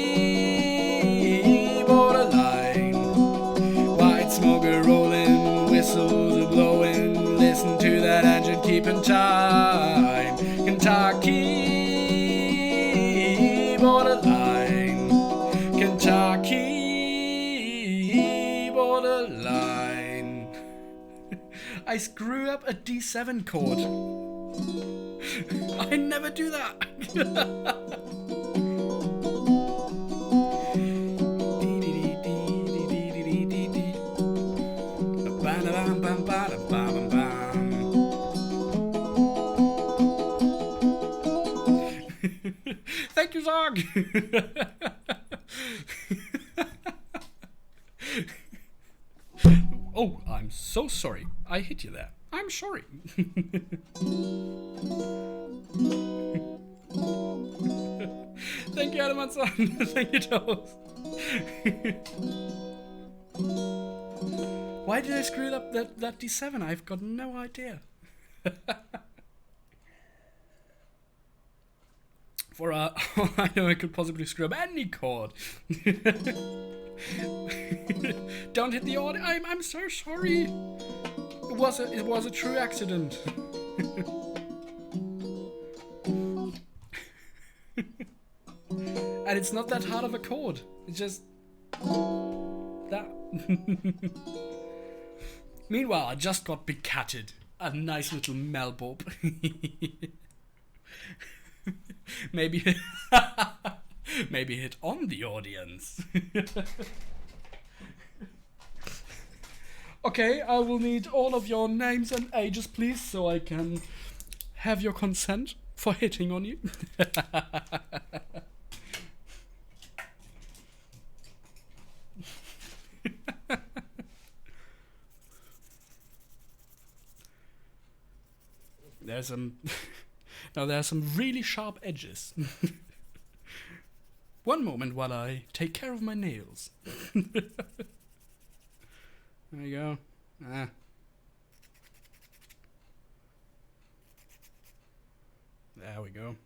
Speaker 2: borderline. White smoke a rolling, whistles are blowing. Listen to that engine keeping time. Kentucky borderline. Kentucky borderline. I screw up a D7 chord. I never do that. Thank you, Zog. Oh, I'm so sorry. I hit you there. I'm sorry. Thank you, Adamanson. Thank you, Toes. Why did I screw up that D7? I've got no idea. For all I know, I could possibly screw up any chord. Don't hit the audio. I'm so sorry. It was a true accident. And it's not that hard of a chord. It's just that. Meanwhile, I just got becatted. A nice little Melbob. Maybe hit on the audience. Okay, I will need all of your names and ages, please, so I can have your consent for hitting on you. There's some now there are some really sharp edges. One moment while I take care of my nails. There you go. There we go.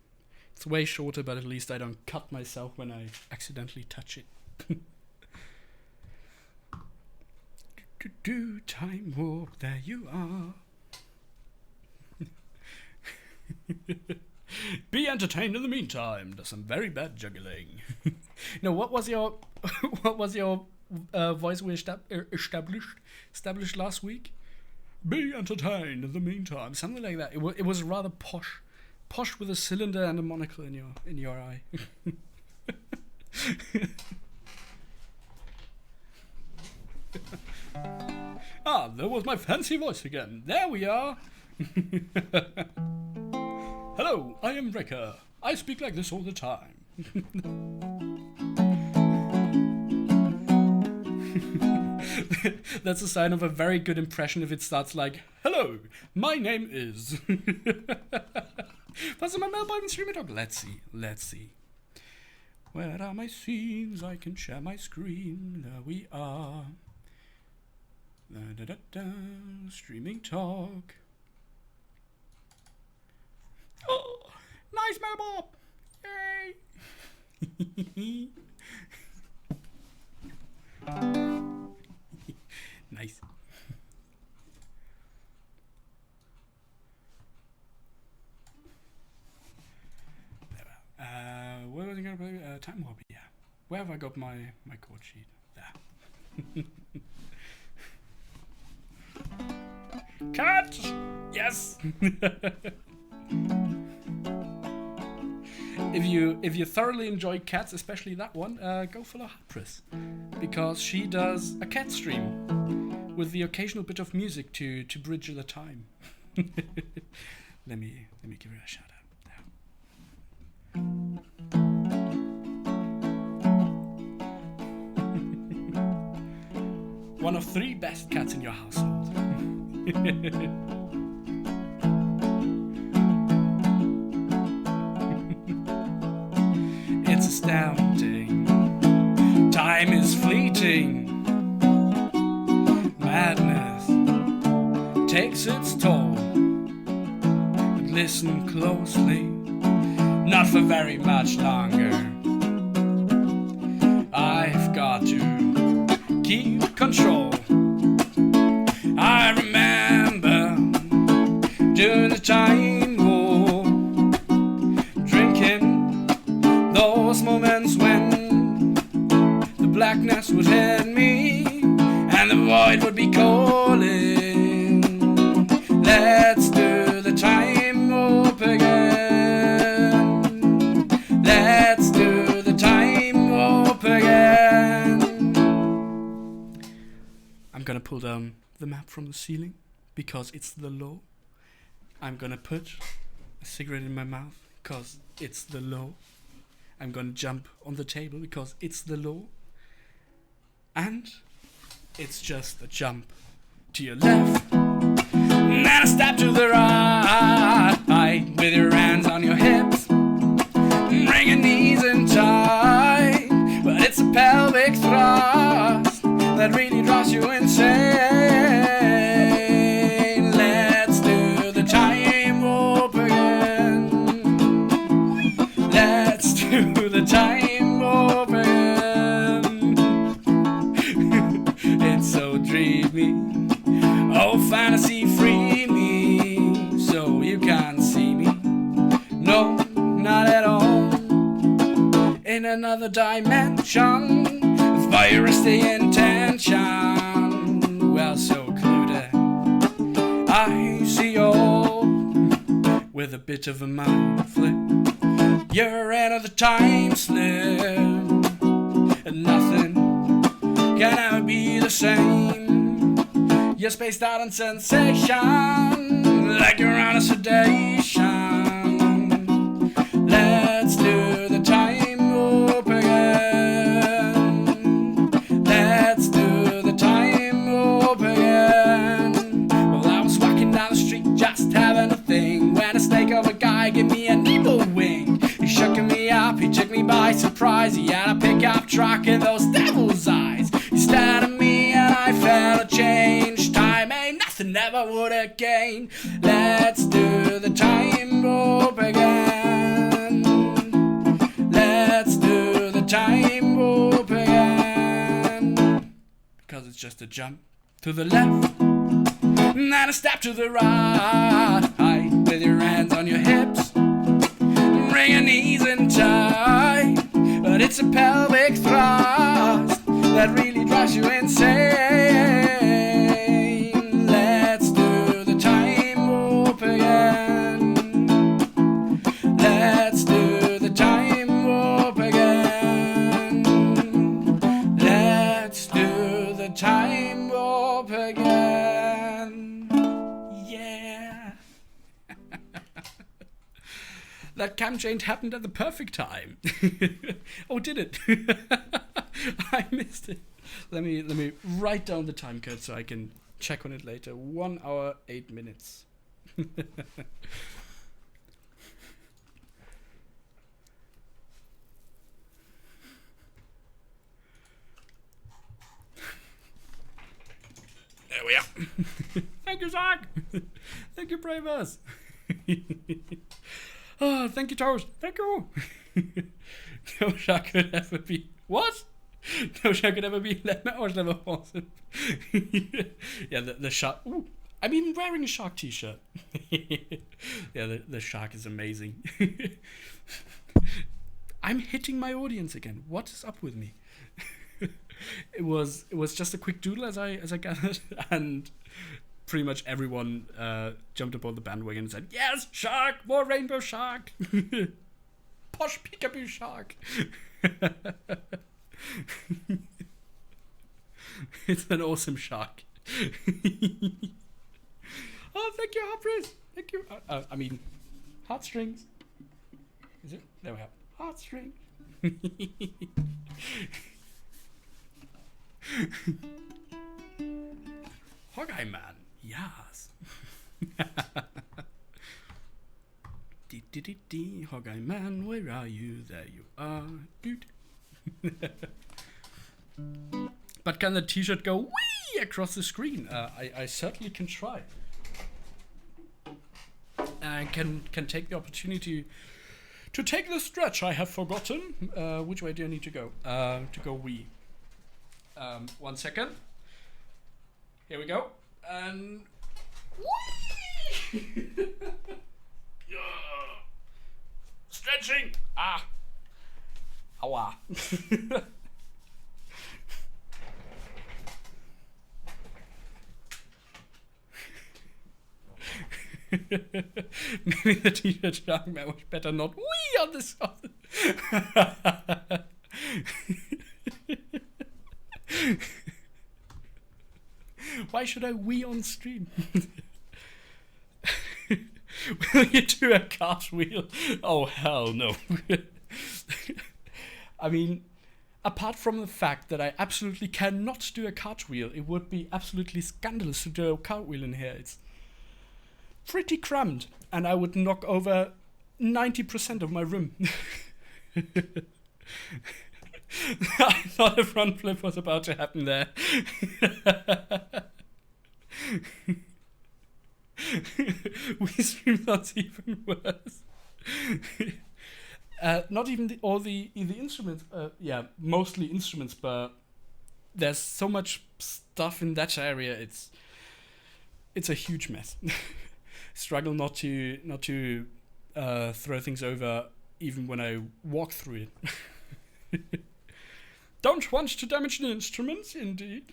Speaker 2: It's way shorter, but at least I don't cut myself when I accidentally touch it. Time warp, there you are. Be entertained in the meantime. Does some very bad juggling. No, what was your voice we established last week? Be entertained in the meantime. Something like that. It was rather posh with a cylinder and a monocle in your eye. there was my fancy voice again. There we are. Hello, I am Wrecker. I speak like this all the time. That's a sign of a very good impression if it starts like, hello, my name is. Was my mailboy stream talk? Let's see. Where are my scenes? I can share my screen. There we are. Streaming talk. Oh, nice mailboy! Yay! Nice. Where was I gonna play? Time Warp, yeah. Where have I got my chord sheet? There. Cut! Yes! If you thoroughly enjoy cats, especially that one, go follow Harpris, because she does a cat stream with the occasional bit of music to bridge the time. let me give her a shout out. One of 3 best cats in your household. It's astounding. Time is fleeting. Madness takes its toll. But listen closely, not for very much longer. I've got to keep control. I remember during the time war, drinking those moments when the blackness would hit me and the void would be calling. Let's do the time warp again. Let's do the time warp again. I'm gonna pull down the map from the ceiling because it's the law. I'm gonna put a cigarette in my mouth because it's the law. I'm gonna jump on the table because it's the law. And it's just a jump to your left and then a step to the right with your hands on your hips, bring your knees in tight. But it's a pelvic thrust that really drives you insane. Let's do the time warp again. Let's do the time warp again. It's so dreamy. Oh, fantasy free me so you can't see me. No, not at all. In another dimension, virus the intention. Well, so clued I see all with a bit of a mind flip. You're another time slip, and nothing can ever be the same. You're spaced out on sensation, like you're on a sedation. Let's do the time warp again. Let's do the time warp again. Well, I was walking down the street just having a thing when a snake of a guy gave me an evil wing. He shook me up, he took me by surprise. He had a pickup truck and those devil's eyes. He stared at me and I felt a change. Time ain't nothing, never would again. Let's do the time warp again. Let's do the time warp again. Because it's just a jump to the left and then a step to the right with your hands on your hips, bring your knees in tight. But it's a pelvic thrust that really drives you insane. Let's do the time warp again. Let's do the time warp again. Let's do the time warp again. again. Yeah. That cam change happened at the perfect time. Oh, did it? I missed it. Let me write down the time code so I can check on it later. 1 hour, 8 minutes. There we are. Thank you, Zach. Thank you, Bravers. Oh, thank you, Toast. Thank you. No shark could ever be... What? No shark could ever be level awesome. Yeah, the shark... Ooh, I'm even wearing a shark t-shirt. Yeah, the shark is amazing. I'm hitting my audience again. What is up with me? It was just a quick doodle as I gathered, and pretty much everyone jumped aboard the bandwagon and said, "Yes, shark, more rainbow shark, posh peekaboo shark." It's an awesome shark. Oh, thank you, Harpreet. Thank you. I mean, heartstrings. Is it? There we have heartstrings. Hawkeye Man, yes. Hawkeye Man, where are you? There you are. Dude. But can the t-shirt go wee across the screen? I certainly can try. I can take the opportunity to take the stretch I have forgotten. Which way do I need to go? To go wee. 1 second. Here we go. And whee! Yeah. Stretching. Ah. Awa. Maybe the t-shirt shark man was better not wee on this. Why should I wee on stream? Will you do a cartwheel? Oh, hell no. I mean, apart from the fact that I absolutely cannot do a cartwheel, it would be absolutely scandalous to do a cartwheel in here. It's pretty crammed, and I would knock over 90% of my room. I thought a front flip was about to happen there. We stream that's even worse. Not even all the instruments. Yeah, mostly instruments, but there's so much stuff in that area. It's a huge mess. Struggle not to throw things over even when I walk through it. Don't want to damage the instruments, indeed.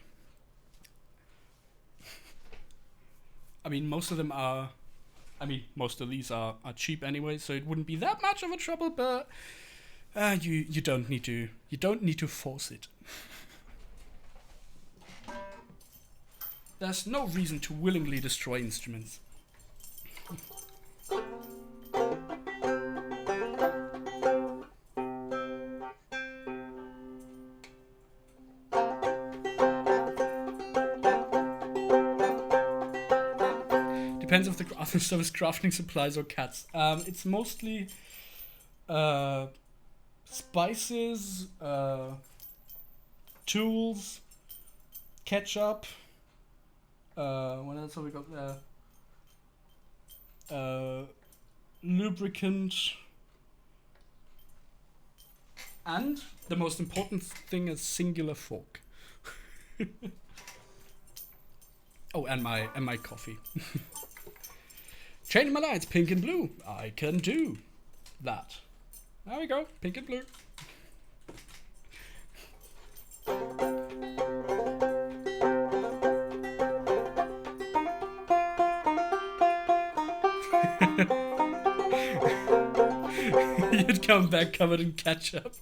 Speaker 2: I mean, most of these are cheap anyway, so it wouldn't be that much of a trouble. But you don't need to force it. There's no reason to willingly destroy instruments. Depends if the other stuff is crafting supplies or cats. It's mostly spices, tools, ketchup. What else have we got there? Lubricant. And the most important thing is singular fork. Oh, and my coffee. Change my lights pink and blue. I can do that. There we go, pink and blue. You'd come back covered in ketchup.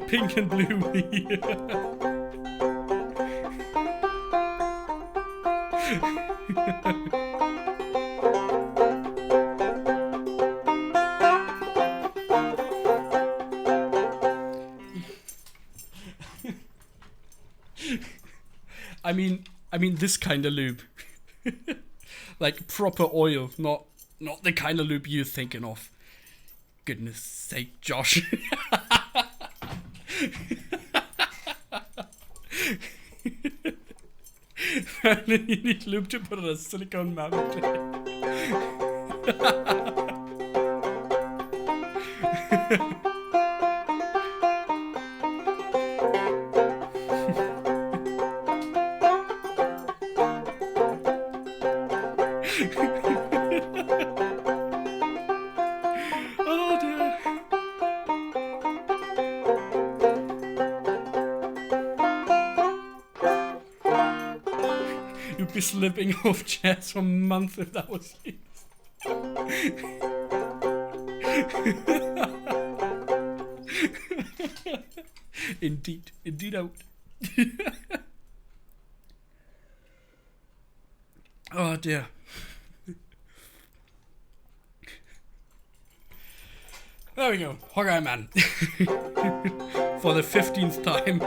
Speaker 2: Pink and bluey. I mean this kind of lube. Like proper oil, not the kind of lube you're thinking of. Goodness sake, Josh. You need lube to put on a silicone mouth. Oh dear. You'd be slipping off chairs for months if that was you. Indeed out. Oh dear. There we go, Hawkeye Man. For the 15th time.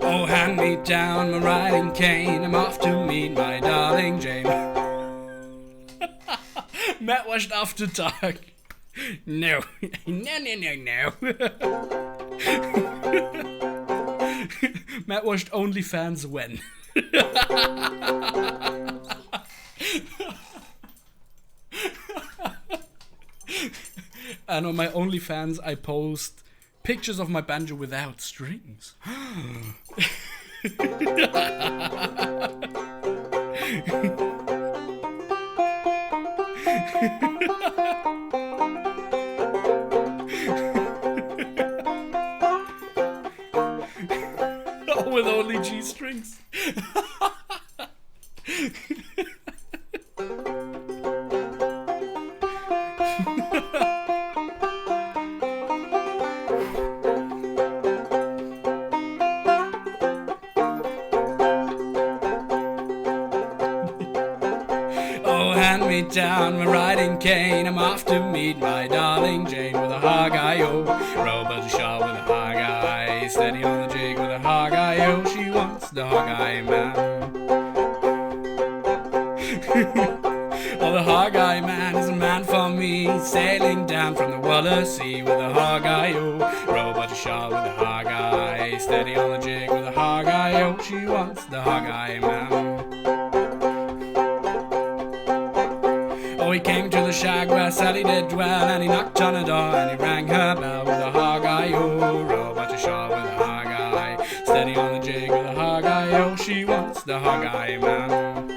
Speaker 2: Oh, hand me down my riding cane, I'm off to meet my darling Jane. Matt watched After Dark. No. No. Matt watched OnlyFans when? And on my OnlyFans I post pictures of my banjo without strings. Oh, with only G strings. Oh, hand me down my riding cane, I'm off to meet my darling Jane with a hog-eye-o. Robert the Shaw with a hog-eye, steady on the jig with a hog-eye-o. She wants the hog-eye man. Oh, the hog-eye man is a man for me, sailing down from the Waller Sea with a hog-eye-o. Robert the Shaw with a hog-eye, steady on the jig with a hog-eye-o. She wants the hog-eye man. Oh, he came to the shag where Sally did dwell, and he knocked on the door and he rang her bell with a hog-eye-o. Robert the Shaw with a hog-eye, steady on the jig with a hog-eye-o. She wants the hog-eye man.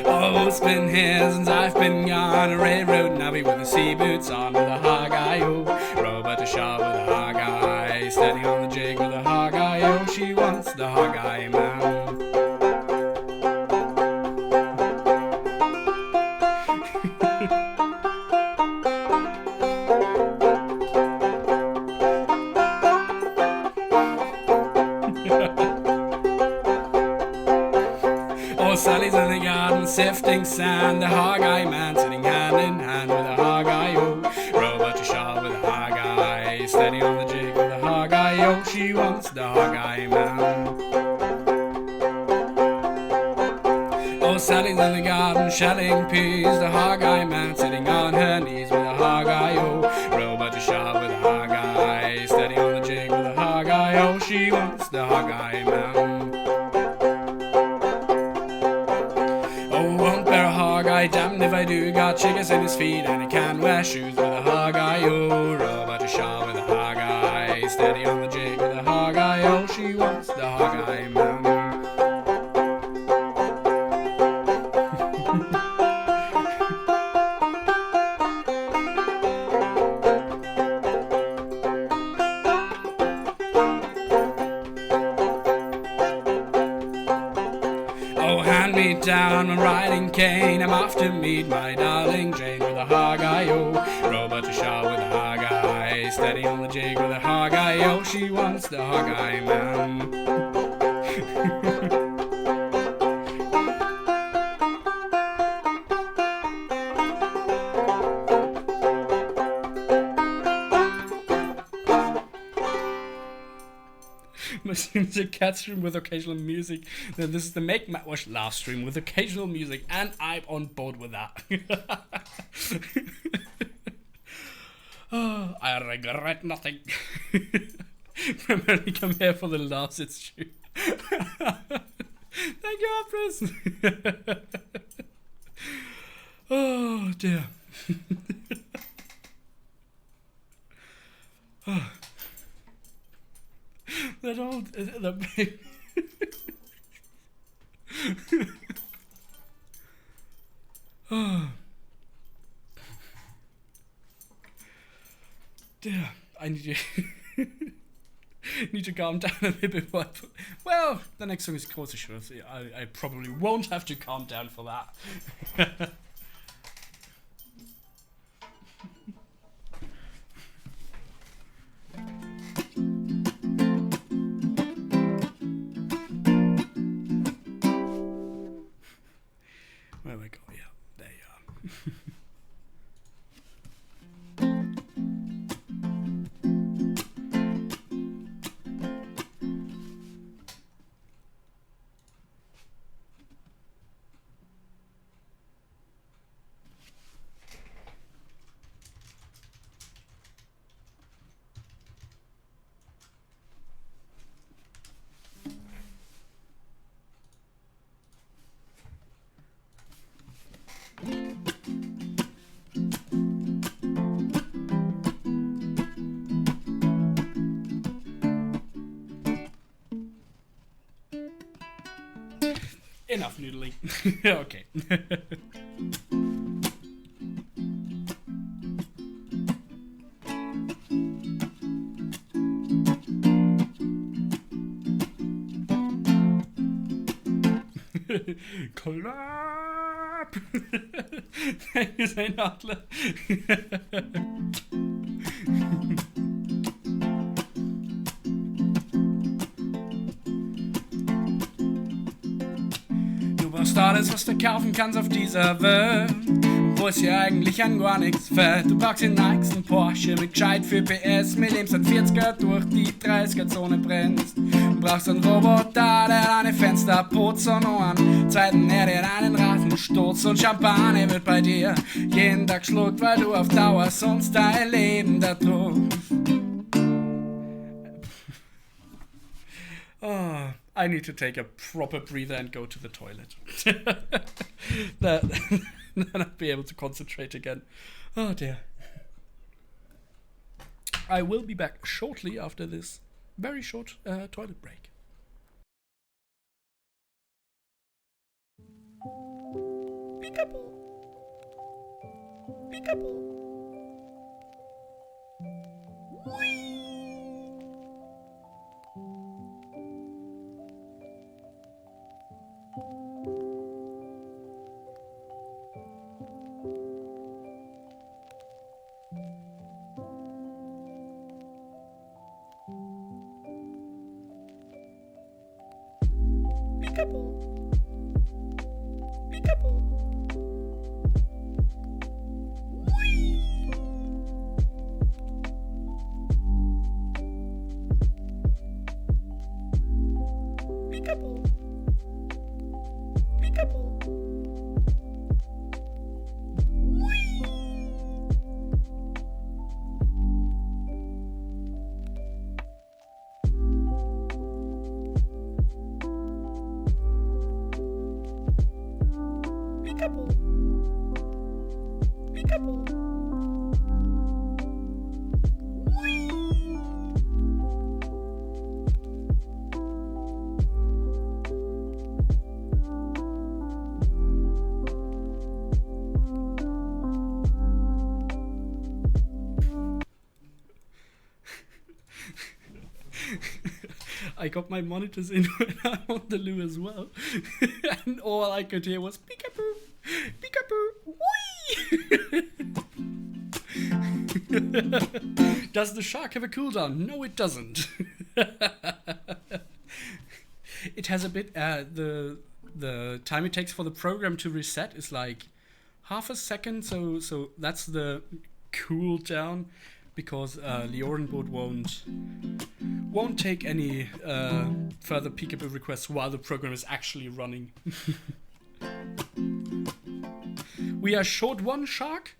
Speaker 2: Oh, it's been here since I've been gone, a railroad navvy with the sea boots on with a hog-eye-o. Robert the Shaw with a hog-eye, steady on the jig with a hog-eye-o. She wants the hog-eye man. Oh, Sally's in the garden sifting sand, the hog-eye man sitting hand in hand with a hog-eye-o. Robert the Shaw with a hog-eye, steady on the jig with a hog-eye-o. She wants the hog-eye man. Oh, Sally's in the garden shelling peas, the hog-eye man sitting on her knees with a hog-eye-o. Robert the Shaw with a hog-eye, steady on the jig with a hog-eye-o. She wants the hog-eye man. Oh, won't bear a hog-eye, damned if I do. Got chiggers in his feet and he can't wear shoes with a hog-eye-o. Robert the Shaw with a hog-eye, steady on the jig with a hog-eye-o. She wants the hog-eye man. me down my riding cane. I'm off to meet my darling Jane with a hog-eye-o. Robot to Shaw with a hog-eye. Steady on the jig with a hog-eye-o. She wants the hog-eye man. The cat stream with occasional music. Then this is the Make Matt Wash laugh stream with occasional music, and I'm on board with that. Oh, I regret nothing. Primarily come here for the laughs, it's true. Thank you, Opris. Oh dear. Oh. That old, oh. Dear, I need to calm down a little bit more. Well, the next song is Course Assurance. I probably won't have to calm down for that. Where we go? Yeah, there you are. Enough noodling. Okay. Clap! Thank you, St. Adler. Was da alles, was du kaufen kannst auf dieser Welt, wo es hier eigentlich an gar nichts fällt. Du brauchst den nächsten Porsche mit gescheit für PS, mit dem ein 40er durch die 30er-Zone brennst. Du brauchst einen Roboter, der deine Fenster putzt und einen zweiten, der dir einen Rachen stutzt. Und Champagner wird bei dir jeden Tag schluckt, weil du auf Dauer sonst dein Leben da druckst. Oh. I need to take a proper breather and go to the toilet. Then I'll be able to concentrate again. Oh dear. I will be back shortly after this very short toilet break. Peekaboo! Peekaboo! Whee! Peekaboo! Peekaboo! Whee! Peekaboo! Peekaboo! Whee! I got my monitors in when I'm on the loo as well. And all I could hear was peekaboo, peekaboo, whee! Does the shark have a cooldown? No, it doesn't. It has a bit, the time it takes for the program to reset is like half a second, so that's the cooldown, because Leorenboot won't take any further peekaboo requests while the program is actually running. We are short one shark.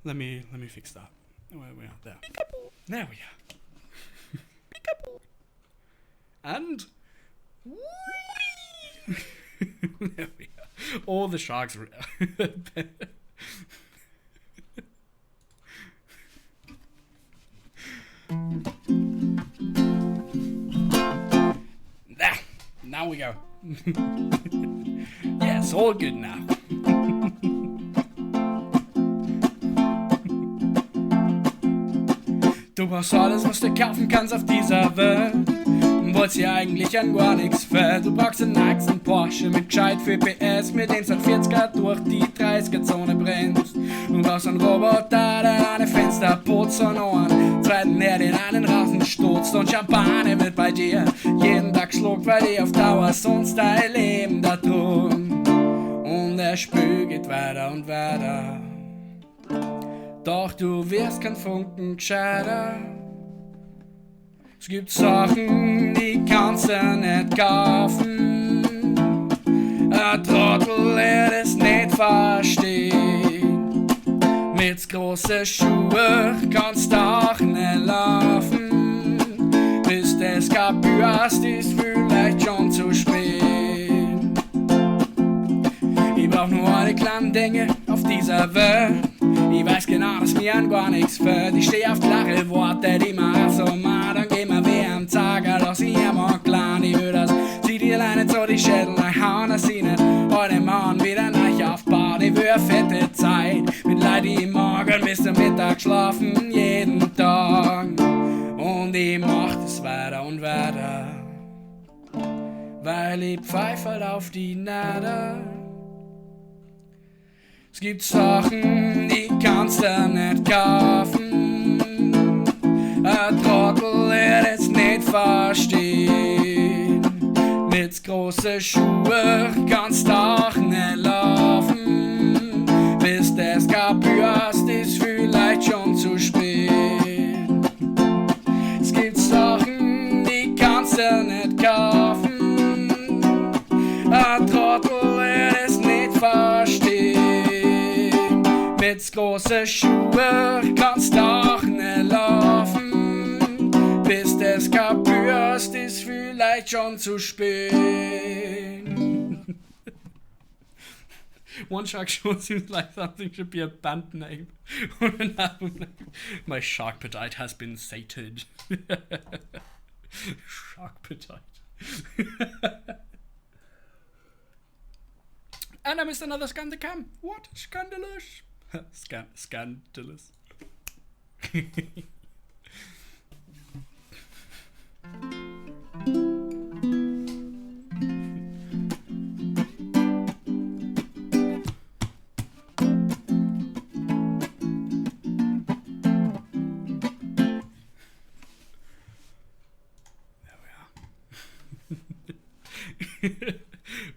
Speaker 2: Let me fix that. Where we are there. Peekaboo. There we are. Peekaboo. And there we are. All the sharks. There. Now we go. Yes, all good now. Du brauchst alles, was du kaufen kannst auf dieser Welt. Wollt's dir eigentlich an gar nichts fällt. Du brauchst einen Axen Porsche mit gescheit viel PS, mit dem's an 40er durch die 30er-Zone bremst. Du brauchst einen Roboter, der deine Fenster putzt und einen zweiten, der den einen Rasen stutzt. Und Champagner wird bei dir jeden Tag schluckt, weil die auf Dauer sonst dein Leben da tun. Und der Spül geht weiter und weiter. Doch du wirst kein Funken gescheiter. Es gibt Sachen, die kannst du nicht kaufen. Ein Trottel, der das nicht versteht. Mit großen Schuhen kannst du auch nicht laufen. Bis das kaputt hast, ist vielleicht schon zu spät. Ich brauch nur alle kleinen Dinge auf dieser Welt. Ich weiß genau, dass mir an gar nichts fällt. Ich steh auf klare Worte, die man so macht. Dann geh mir weh am Tag, lass ich immer klein. Ich will das, zieh dir alleine so die Schädel nach hauen, dass ich nicht heute Morgen wieder neu aufbaut. Ich will eine fette Zeit, mit Leid im Morgen bis zum Mittag schlafen, jeden Tag. Und ich mach das weiter und weiter, weil ich pfeif halt auf die Nader. Es gibt Sachen, die kannst du nicht kaufen. Ein Trottel, der das nicht versteht. Mit großen Schuhen kannst du auch nicht laufen. Bis das kaputt hast, ist vielleicht schon zu spät. Es gibt Sachen, die kannst du nicht kaufen. Ein Trottel, der das nicht versteht. Mit großen Schuhen kannst du auch nicht laufen. Bis das kaputt hast, ist vielleicht schon zu spät. One Shark Show seems like something should be a band name or an album name. My shark appetite has been sated. Shark appetite. And I missed another scan the cam. What? Scandalous. Scandalous.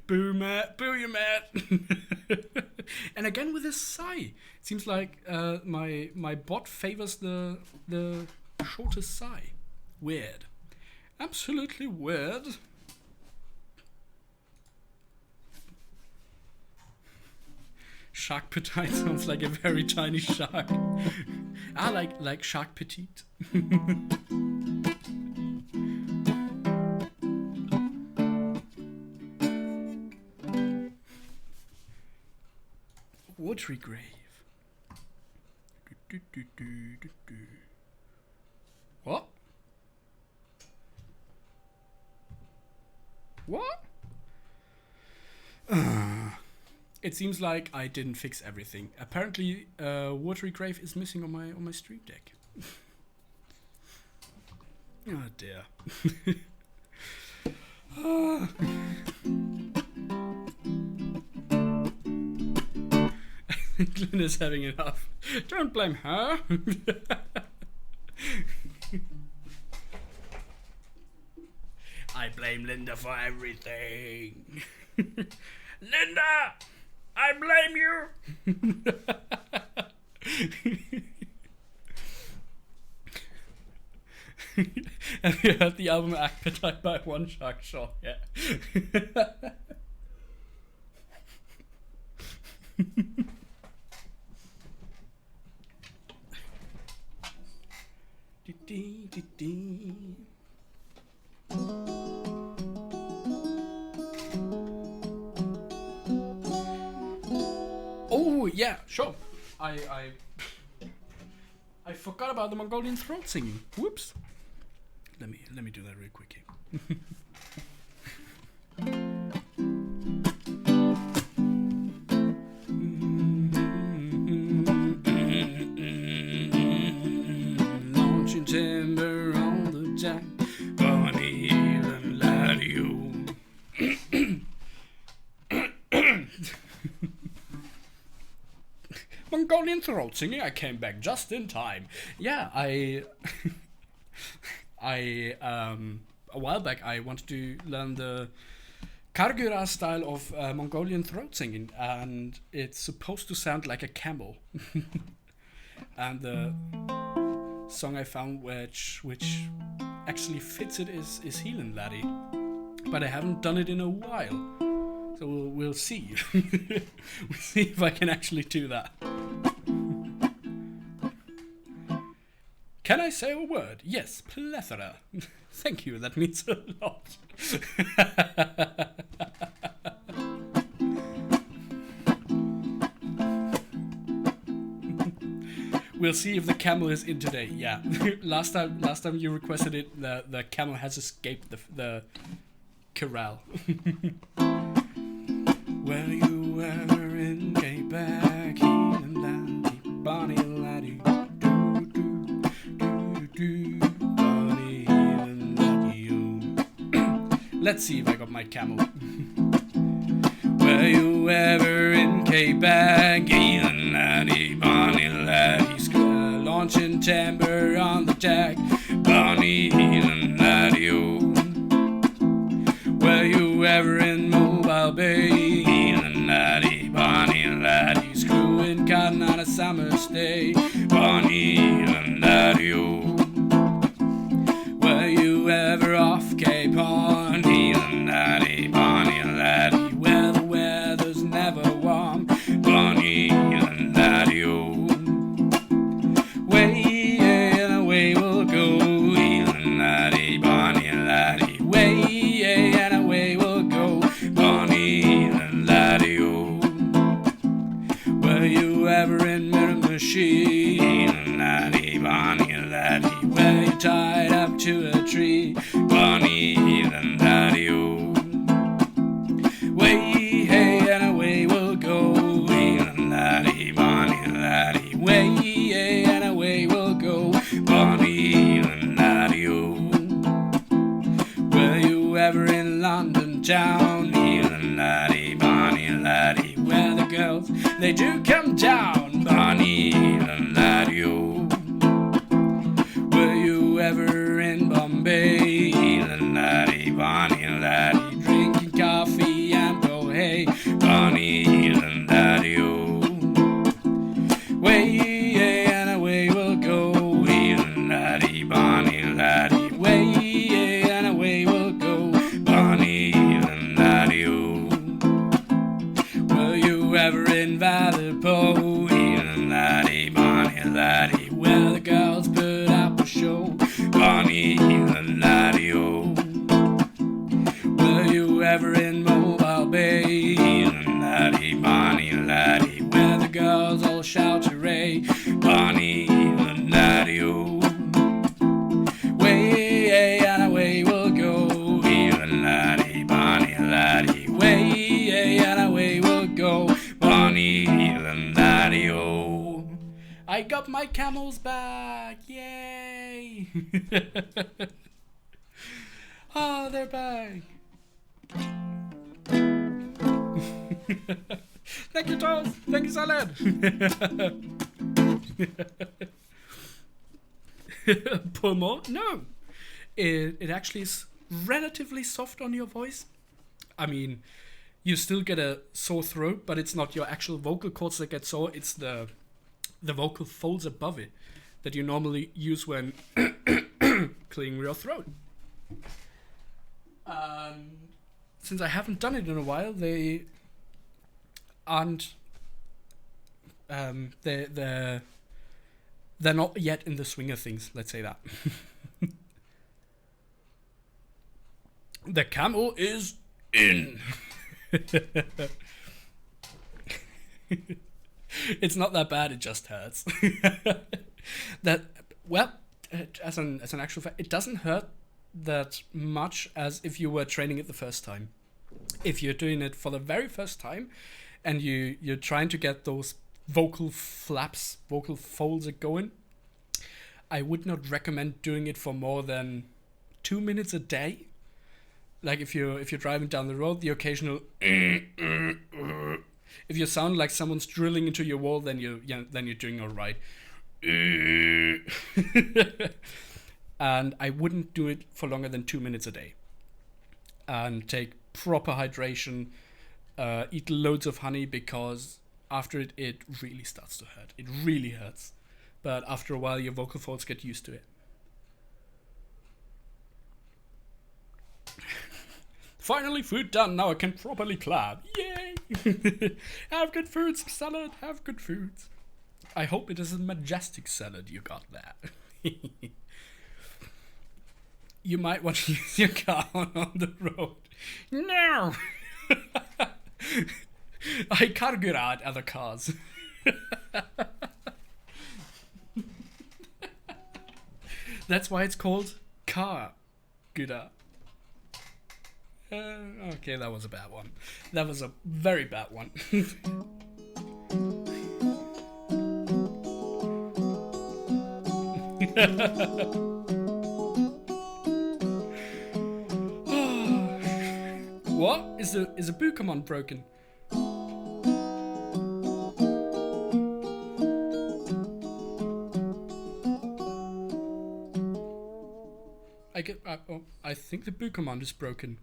Speaker 2: Boo, Matt. Boo you, Matt. And again with a sigh. It seems like my bot favors the shortest sigh. Weird. Absolutely weird. Shark petite sounds like a very tiny shark. I like shark petite. Watery grave. What? What? It seems like I didn't fix everything. Apparently, watery grave is missing on my stream deck. Oh dear. I think Linda's having enough. Don't blame her. I blame Linda for everything. Linda! I blame you! Have you heard the album Appetite by One Shark Shot yet? Oh yeah, sure. I forgot about the Mongolian throat singing. Whoops. Let me do that real quick here. Launching timber on the jack, Bonnie and Ladio. Mongolian throat singing. I came back just in time. Yeah, a while back I wanted to learn the Kargura style of Mongolian throat singing, and it's supposed to sound like a camel. And the song I found which actually fits it is Healing Laddie, but I haven't done it in a while. So we'll see. We'll see if I can actually do that. Can I say a word? Yes, plethora. Thank you, that means a lot. We'll see if the camel is in today. Yeah, last time you requested it, the camel has escaped the corral. Were you ever in Quebec? Healing Laddie, Bonnie Laddie, Bonnie Healing Laddie. Let's see if I got my camel. Were you ever in Quebec? Healing Laddie, Bonnie Laddie, launching timber on the jack, Bonnie Healing Laddie. Were you ever in Mobile Bay? Healing Laddie, Bonnie Laddie, screwing cotton on a summer's day, Bonnie Healing Laddie. Were you ever off Cape Horn? Healing Laddie, Bonnie Laddie, where the weather's never warm, Bonnie Healing Laddie. Way and away we'll go, Healing Laddie, Bonnie Laddie, way and away we'll go, Bonnie Healing Laddie. Were you ever in Miramichi? Healing Laddie, Bonnie Laddie, where you tied up to a tree, Bonnie Healing Laddie. Way and away we'll go, Healing Laddie, Bonnie Laddie, way and away we'll go, Bonnie Healing Laddie. Were you ever in London town? Healing Laddie, Bonnie Laddie, where the girls, they do come down, Bonnie Healing Laddie. Were you ever in Bombay? Healing Laddie, Bonnie Laddie, drinking coffee and go hey, Bonnie Healing Laddie. Way and away we'll go, Healing Laddie, Bonnie Laddie, way and away we'll go, Bonnie Healing Laddie. Were you ever in Valpo? Healing Laddie, Bonnie Laddie, where the girls put up a show, Bonnie Healing Laddie. Were you ever in Mobile Bay? Healing Laddie, Bonnie Laddie, where the girls all shout hooray, Bonnie Healing Laddie. Way and away we'll go, Healing Laddie, Bonnie Laddie, way and away we'll go, Bonnie Healing Laddie. I got my camels back, yay! Oh, they're back. Thank you, toast. Thank you, salad. Pull more? No. It actually is relatively soft on your voice. I mean, you still get a sore throat, but it's not your actual vocal cords that get sore. It's the vocal folds above it that you normally use when clearing your throat. Since I haven't done it in a while, they aren't. They're not yet in the swing of things. Let's say that. The camel is in. It's not that bad. It just hurts. As an actual fact, it doesn't hurt that much as if you were training it the first time. If you're doing it for the very first time, and you're trying to get those vocal flaps, vocal folds going, I would not recommend doing it for more than 2 minutes a day. Like if you're driving down the road, the occasional if you sound like someone's drilling into your wall, then you're doing all right. And I wouldn't do it for longer than 2 minutes a day. And take proper hydration, eat loads of honey, because after it really starts to hurt. It really hurts. But after a while, your vocal folds get used to it. Finally, food done. Now I can properly clap. Yay! Have good foods, salad. Have good foods. I hope it is a majestic salad you got there. You might want to use your car on the road. No! I can't get out other cars. That's why it's called car. Gooder. Okay, that was a bad one. That was a very bad one. What? Is a Peekaboos broken? I think the Peekaboos is broken.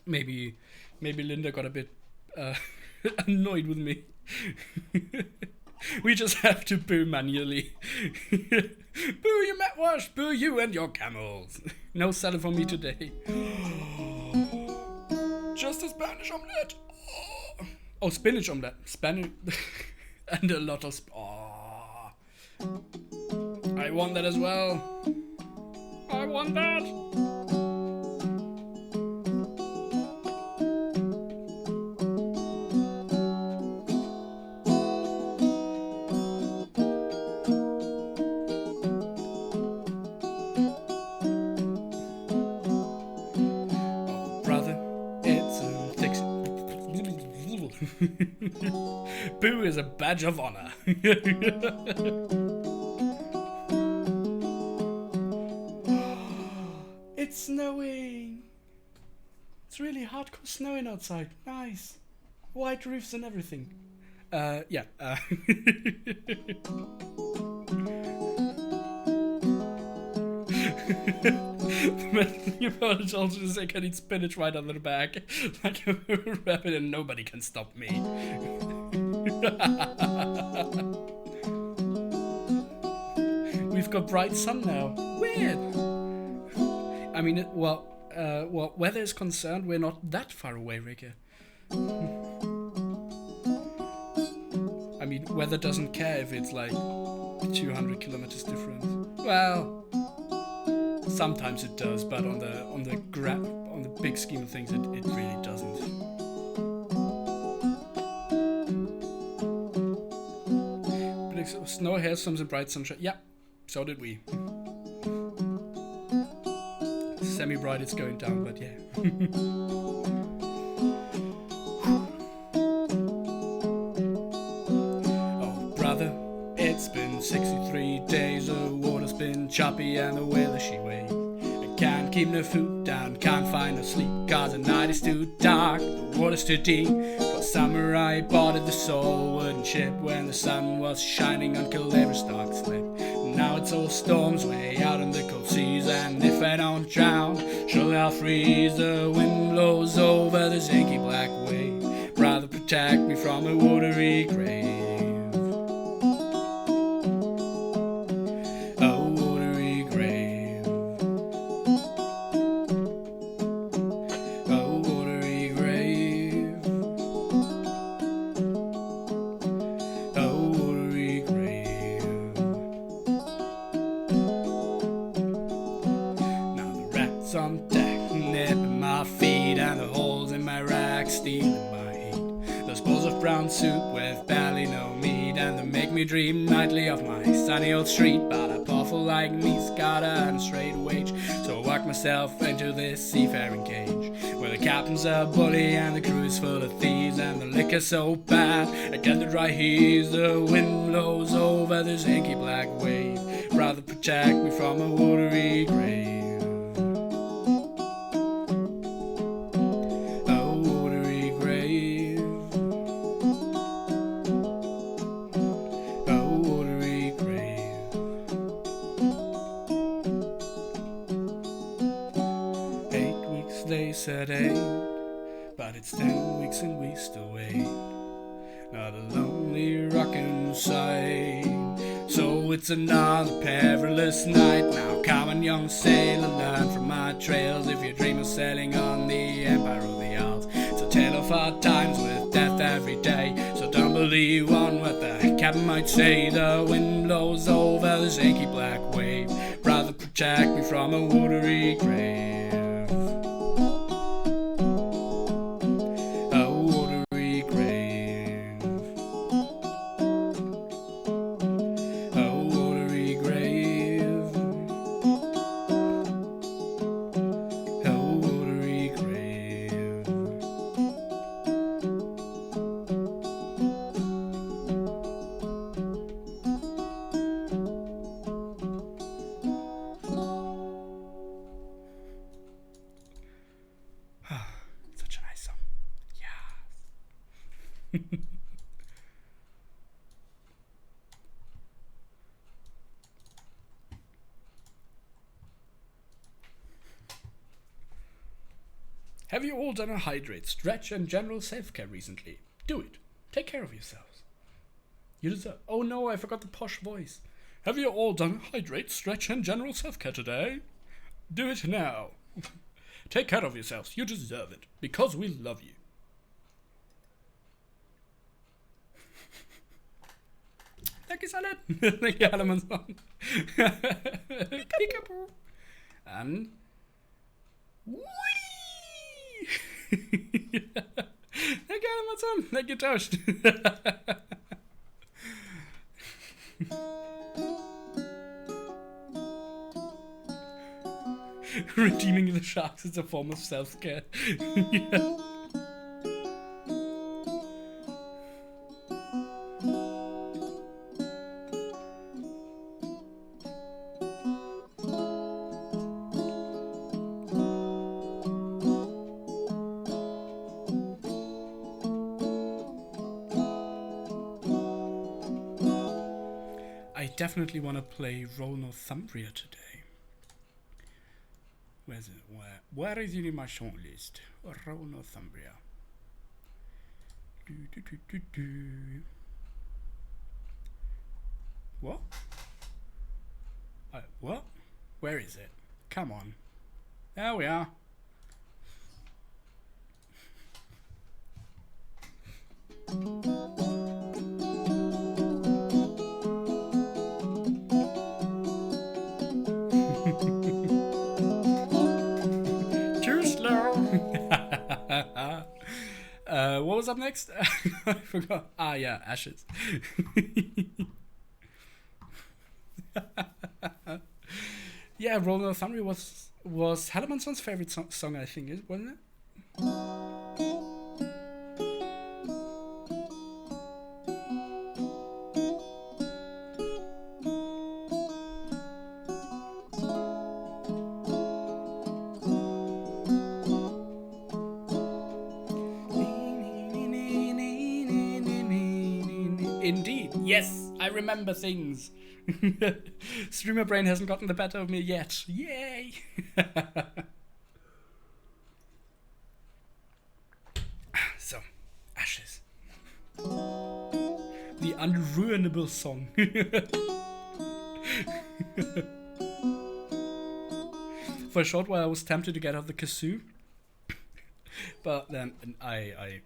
Speaker 2: Maybe Linda got a bit annoyed with me. We just have to boo manually. Boo you Metwash! Boo you and your camels! No salad for me today. Just a Spanish omelette. Oh, spinach omelette. Spanish and a lot of I want that as well. I want that. Boo is a badge of honor. It's snowing. It's really hardcore snowing outside. Nice. White roofs and everything. Yeah. You probably told you to say, can eat spinach right under the back. Like a rabbit, and nobody can stop me. We've got bright sun now. Weird. I mean, weather is concerned, we're not that far away, Rigger. I mean, weather doesn't care if it's like 200 kilometers difference. Well, sometimes it does, but on the big scheme of things, it really doesn't. But snow, hailstorms, and bright sunshine. Yeah, so did we. Semi-bright, it's going down, but yeah. Oh, brother, it's been 63 days. The water's been choppy and the weather she way. I can't keep no food down, can't find no sleep, 'cause the night is too dark, the water's too deep. 'Cause samurai boarded the soul wooden ship when the sun was shining until every stalk slipped. Now it's all storms way out in the cold seas, and if I don't drown, surely I'll freeze. The wind blows over this inky black wave, rather protect me from a watery grave. On deck, nipping my feet, and the holes in my rack stealing my eat. Those bowls of brown soup with barely no meat, and they make me dream nightly of my sunny old street. But a powerful like me's gotta earn a straight wage, so I work myself into this seafaring cage, where the captain's a bully and the crew's full of thieves, and the liquor's so bad I get the dry heaves. The wind blows over this inky black wave, rather protect me from a watery grave. They said 8, but it's 10 weeks and we still wait. Not a lonely rockin' sight, so it's another perilous night. Now come on, young sailor, learn from my trails. If you dream of sailing on the Empire of the Isles, it's a tale of hard times with death every day. So don't believe one what the captain might say. The wind blows over this inky black wave, rather protect me from a watery grave. Such a nice song. Yes. Have you all done a hydrate, stretch, and general self-care recently? Do it. Take care of yourselves. You deserve. Oh no, I forgot the posh voice. Have you all done a hydrate, stretch, and general self-care today? Do it now. Take care of yourselves. You deserve it. Because we love you. Thank you, Salad. Thank you, Halamanson. Peekaboo. And... Whee! Thank you, Halamanson. Thank you, Toast. Redeeming the sharks is a form of self-care. Yeah. I definitely want to play Roll Northumbria today. Where's it? Where is it in my short list? Roll Northumbria. What? What? Where is it? Come on. There we are. What was up next? I forgot. Ah, yeah, Ashes. Yeah, Roll Northumbria was Hallamanson's favorite song, I think, wasn't it? Yes, I remember things. Streamer brain hasn't gotten the better of me yet. Yay! So, Ashes. The unruinable song. For a short while I was tempted to get out the kazoo. But then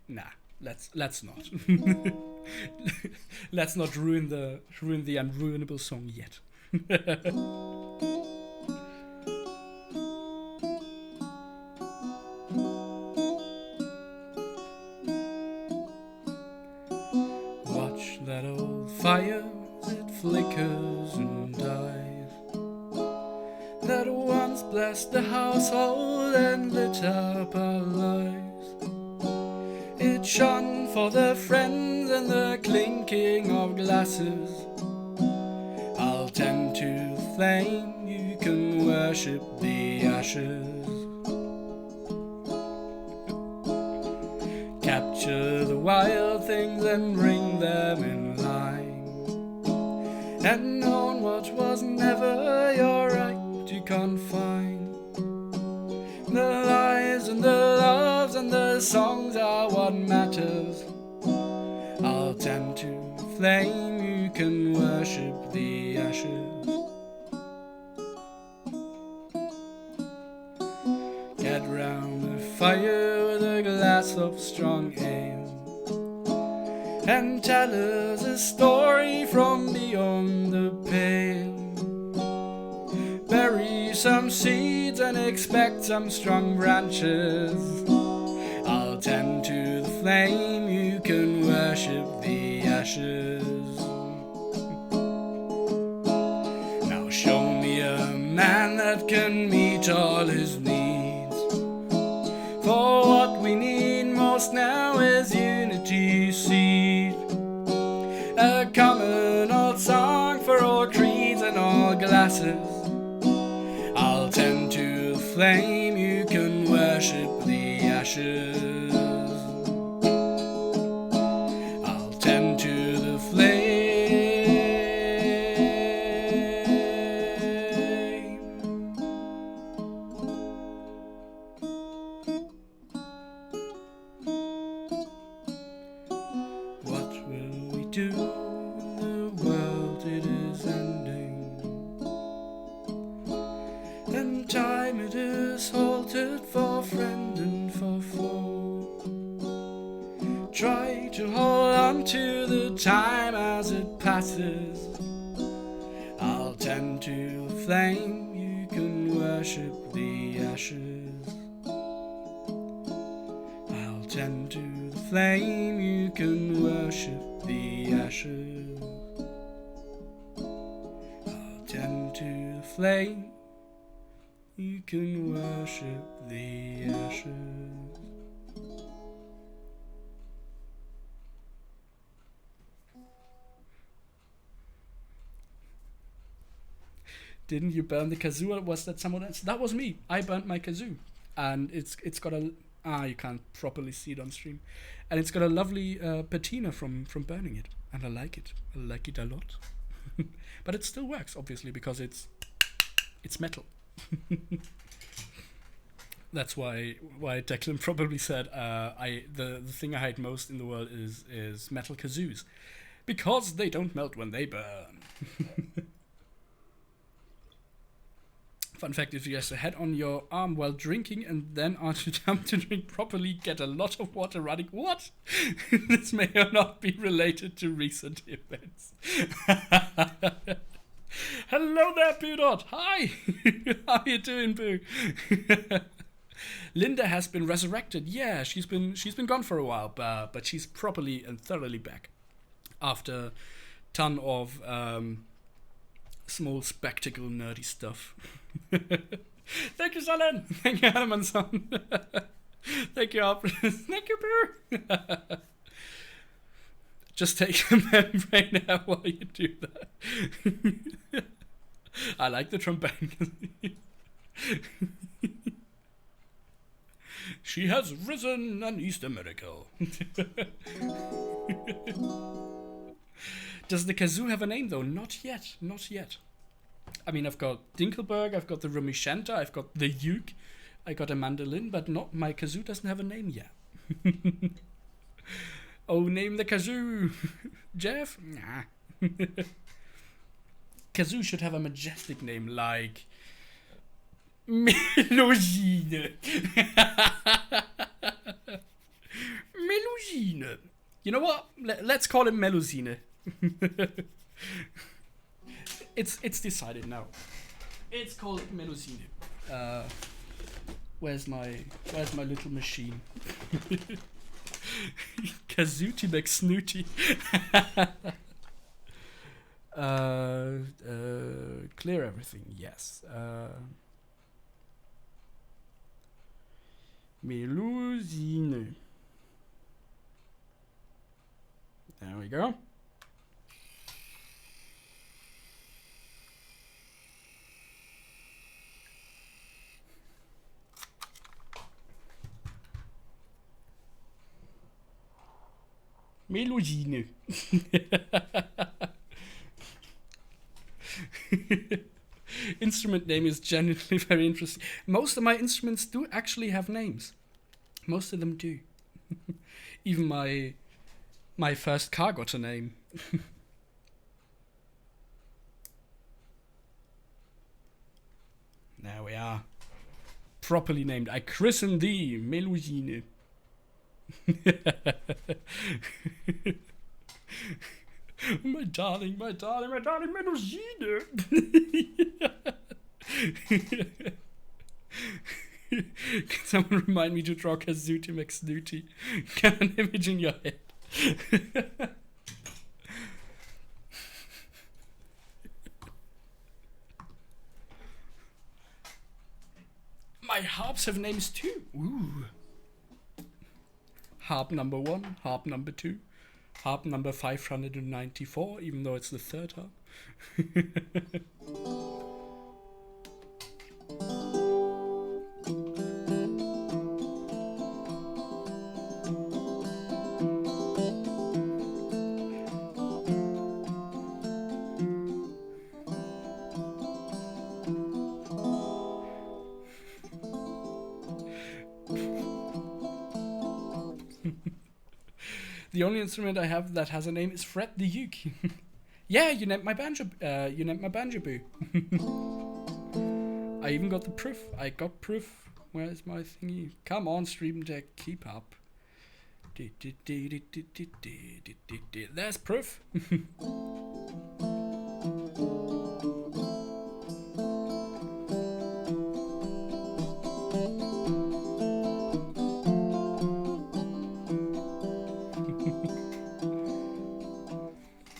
Speaker 2: nah, let's not. Let's not ruin the unruinable song yet. Watch that old fire, it flickers and dies. That once blessed the household and lit up our lives. It shone for the friends and the clinking of glasses. I'll tend to the flame, you can worship the ashes. Capture the wild things and bring them in line, and own what was never your right to confine. The lies and the loves and the songs are what matters. I'll tend to the flame, you can worship the ashes. Get round the fire with a glass of strong ale, and tell us a story from beyond the pale. Bury some seeds and expect some strong branches. I'll tend to the flame, you can worship the ashes. Now show me a man that can meet all his needs. For what we need most now is unity seed. A common old song for all creeds and all glasses. I'll tend to the flame, you can worship the ashes. I'll tend to the flame. What will we do when the world it is ending? And time it is halted for friend and for foe. Try to hold on to the time as it passes. I'll tend to the flame, you can worship the ashes. I'll tend to the flame, you can worship the ashes. I'll tend to the flame, you can worship the ashes. Didn't you burn the kazoo, or was that someone else? That was me. I burnt my kazoo, and it's got a you can't properly see it on stream, and it's got a lovely patina from burning it, and I like it. I like it a lot. But it still works, obviously, because it's metal. That's why Declan probably said the thing I hate most in the world is metal kazoos, because they don't melt when they burn. Fun fact, if you have a head on your arm while drinking and then aren't you time to drink properly, get a lot of water running. What? This may or not be related to recent events. Hello there, Boo Dot. Hi. How you doing, Boo? Linda has been resurrected. Yeah, she's been gone for a while, but she's properly and thoroughly back after a ton of small spectacle nerdy stuff. Thank you, Salen. Thank you, Hermansson. Thank you, Optimus. Thank you, Boo. Just take a membrane out while you do that. I like the trombone. She has risen, an Easter miracle. Does the kazoo have a name though? Not yet. Not yet. I mean, I've got Dinkelberg, I've got the Rumishenta, I've got the uke, I got a mandolin, but not my kazoo doesn't have a name yet. Oh, name the kazoo, Jeff? Nah. Kazoo should have a majestic name like Melusine. Melusine. You know what? Let's call him Melusine. It's decided now. It's called Melusine. Where's my little machine? Kazooty McSnooty. Clear everything. Yes. Melusine. There we go. Melusine. Instrument name is genuinely very interesting. Most of my instruments do actually have names. Most of them do. Even my first car got a name. There we are. Properly named. I christen thee, Melusine. My darling, Melusine. Can someone remind me to draw Kazooty McSnooty? Get an image in your head. My harps have names too. Ooh. Harp number 1, harp number 2, harp number 594, even though it's the third harp. The only instrument I have that has a name is Fred the uke. Yeah, you named my banjo. You named my banjo-boo. I even got the proof. I got proof. Where's my thingy? Come on, Stream Deck, keep up. There's proof.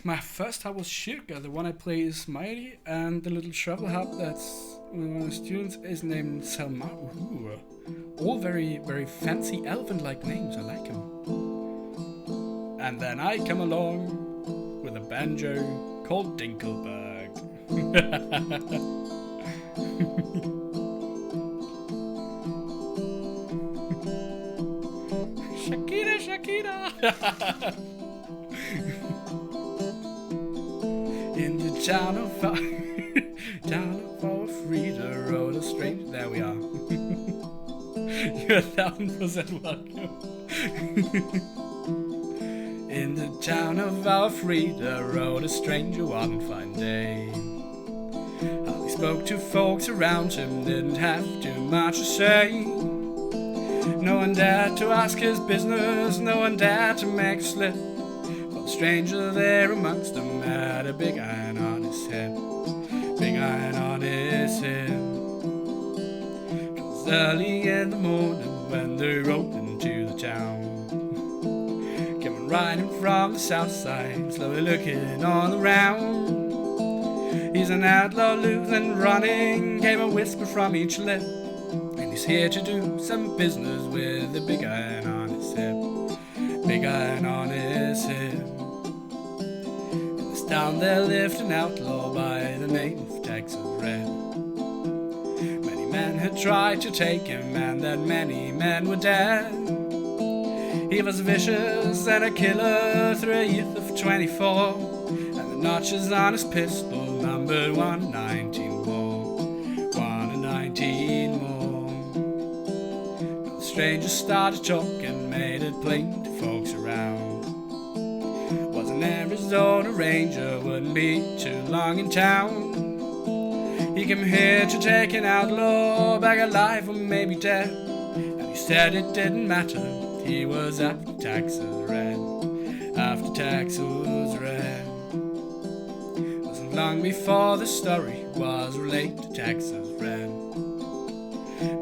Speaker 2: My first harp was Shirka, the one I play is Mighty, and the little shovel harp that's one of the students is named Selma. Ooh. All very, very fancy elven-like names, I like them. And then I come along with a banjo called Dinkelberg. Shakira! In the town of our Frida rode a strange. There we are. You're 1000% welcome. In the town of our Frida rode a stranger one fine day. How he spoke to folks around him, didn't have too much to say. No one dared to ask his business, no one dared to make a slip. But the stranger there amongst them had a big iron on his head, big iron on his head. It was early in the morning when they rode into the town. Came riding from the south side, slowly looking all around. He's an outlaw loose and running, came a whisper from each lip. And he's here to do some business with a big iron on his hip, big iron on his hip. In this town there lived an outlaw by the name of Texas Red. Many men had tried to take him, and then many men were dead. He was vicious and a killer through a youth of 24, notches on his pistol numbered 119 more, 119 more. The stranger started talking, made it plain to folks around. Was an Arizona Ranger, wouldn't be too long in town. He came here to take an outlaw, back alive or maybe dead. And he said it didn't matter, he was after taxes red, after taxes red. Wasn't long before the story was related to taxes red.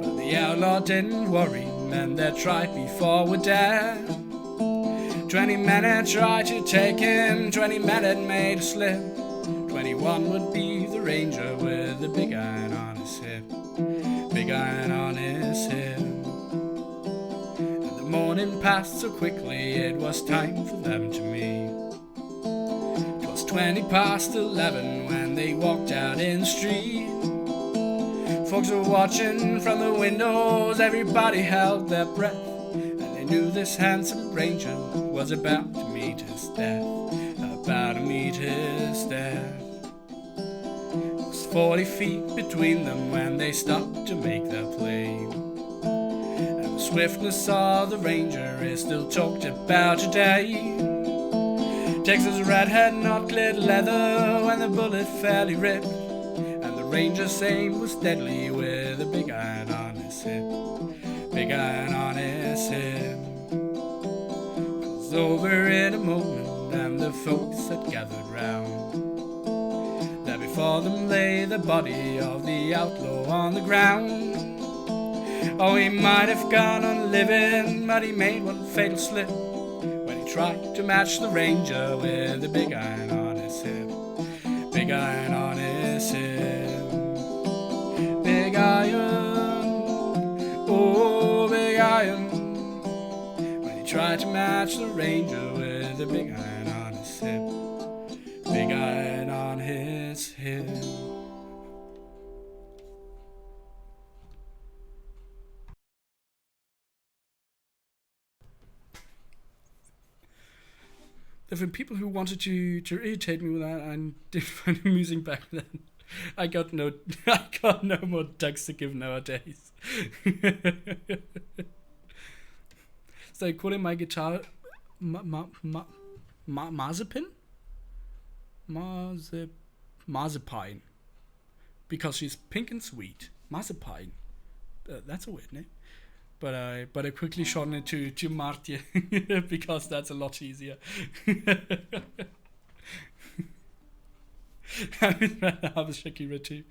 Speaker 2: But the outlaw didn't worry, men that tried before were dead. 20 men had tried to take him, 20 men had made a slip. 21 would be the ranger with the big iron on his hip, big iron on his hip. And the morning passed so quickly, it was time for them to meet. It was 20 past 11 when they walked out in the street. Folks were watching from the windows, everybody held their breath, and they knew this handsome ranger was about to meet his death, about to meet his death. 40 feet between them when they stopped to make their play. And the swiftness of the ranger is still talked about today. Texas red had not cleared leather when the bullet fairly ripped, and the ranger's aim was deadly with a big iron on his hip, big iron on his hip. It was over in a moment and the folks had gathered round. Before them lay the body of the outlaw on the ground. Oh, he might have gone on living, but he made one fatal slip when he tried to match the ranger with a big iron on his hip, big iron on his hip. Big iron, oh big iron, when he tried to match the ranger with a big iron on his hip, big iron on his hip. There were people who wanted to irritate me with that, and did find it amusing back then. I got no more ducks to give nowadays. So I calling my guitar Mazepin? Mazepine, because she's pink and sweet. Mazepine, that's a weird name. But I quickly shortened it to Martje because that's a lot easier. I was Shakira too.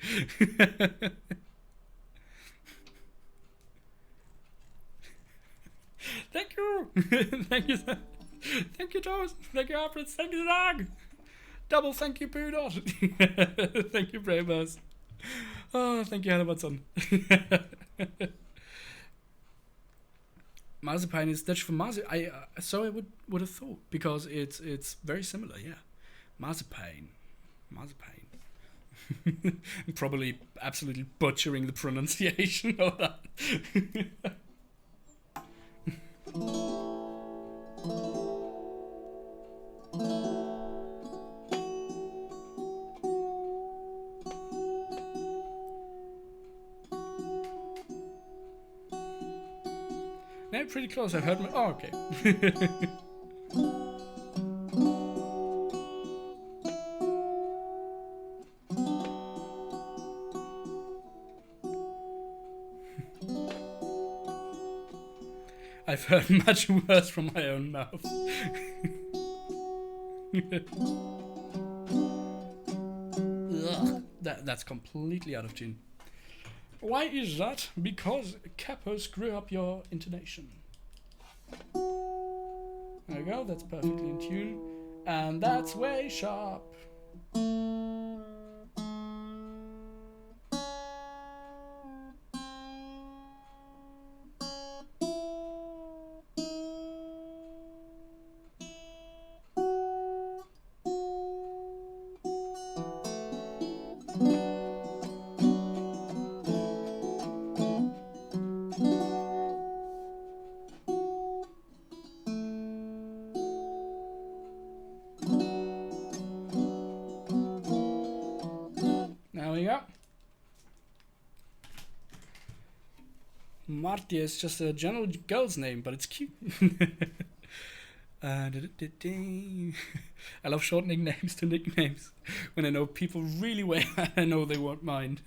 Speaker 2: Thank you, thank you, thank you, Thomas. Thank you, Alfred. Thank you, Zag. Double thank you, Budot. Thank you very much. Oh, thank you, Hellematson. Marzipan is Dutch for marzipan. So I would have thought, because it's very similar. Yeah, marzipan. I'm probably absolutely butchering the pronunciation of that. No, pretty close. I heard my. Oh, okay. I've heard much worse from my own mouth. Ugh, that's completely out of tune. Why is that? Because Capo screw up your intonation. There we go, that's perfectly in tune. And that's way sharp. Martia is just a general girl's name, but it's cute. I love shortening names to nicknames when I know people really well. I know they won't mind.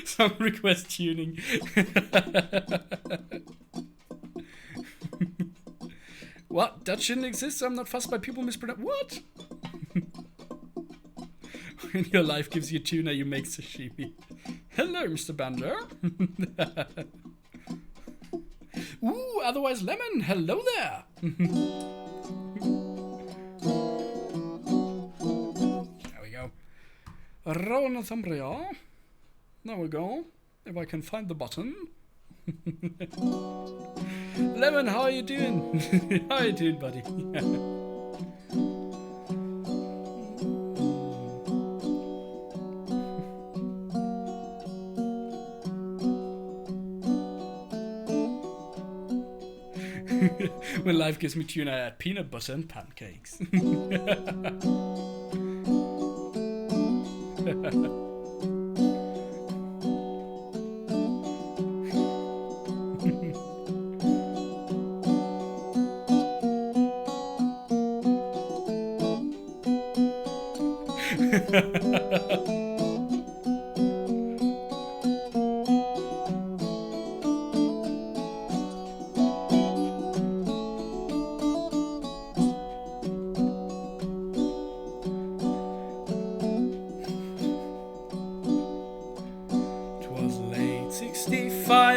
Speaker 2: Song request tuning. What? That shouldn't exist? I'm not fussed by people mispronounce. What? When your life gives you tuna, you make sashimi. Hello, Mr. Bander. Ooh, otherwise lemon. Hello there. There we go. Roll on thumbnail. There we go. If I can find the button. Lemon, how are you doing? How are you doing, buddy? When life gives me tuna, I add peanut butter and pancakes.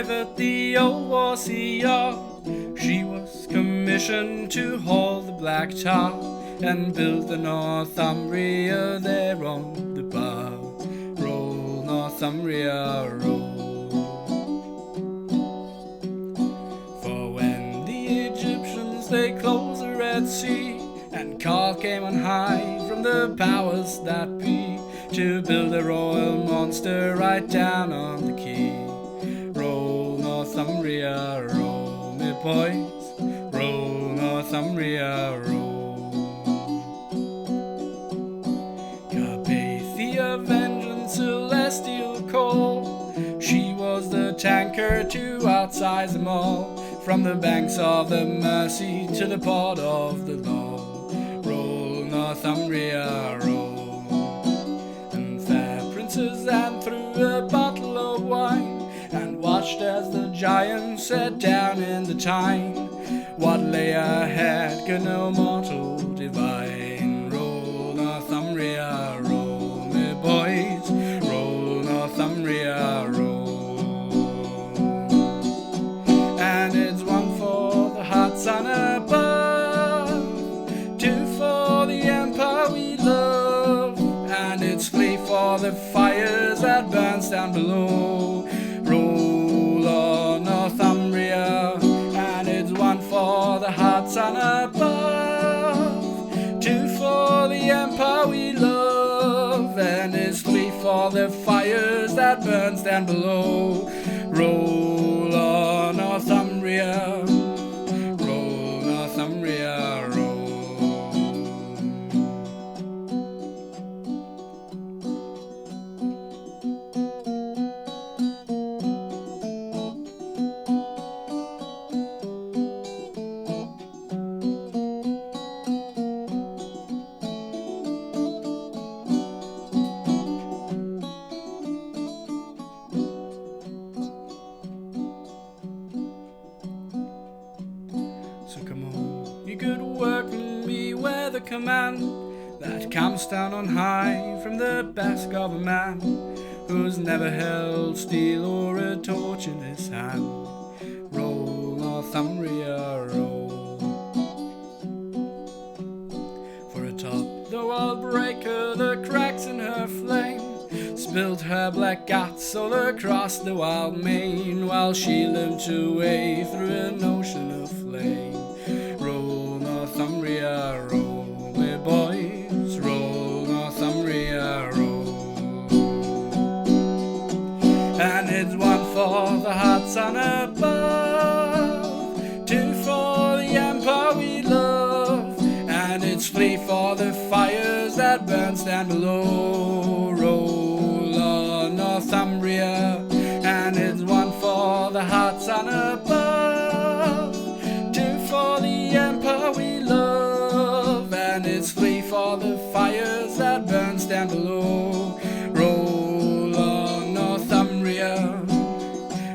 Speaker 2: At the old Warsea Yard, she was commissioned to haul the black tar and build the Northumbria there on the bar. Roll, Northumbria, roll. For when the Egyptians they closed the Red Sea, and call came on high from the powers that be to build a royal monster right down on the quay. Roll, Northumbria, roll, me boys. Roll, Northumbria, roll. Carpathia, vengeance, celestial call. She was the tanker to outsize them all, from the banks of the Mersey to the port of the law. Roll, Northumbria, roll. And fair princes and through a bottle of wine, and watched as the giants sat down in the Tyne. What lay ahead could no mortal divine. Roll, Northumbria, roll, me boys. Roll, Northumbria, roll. And it's one for the hot sun above, two for the empire we love, and it's three for the fires that burns down below. Roll on Northumbria, and it's one for the hot sun above, two for the empire we love, and it's three for the fires that burns down below. Roll on Northumbria, roll, Northumbria, roll. Command that comes down on high from the bask of a man who's never held steel or a torch in his hand. Roll, Northumbria, roll. For atop the wall breaker, the cracks in her flame spilled her black guts all across the wild main, while she limped her way through an ocean of flame. Roll, Northumbria, roll. Boys, roll, Northumbria, roll. And it's one for the hot sun above, two for the empire we love, and it's three for the fires that burns down below. Roll on Northumbria. lands down below. Roll on Northumbria,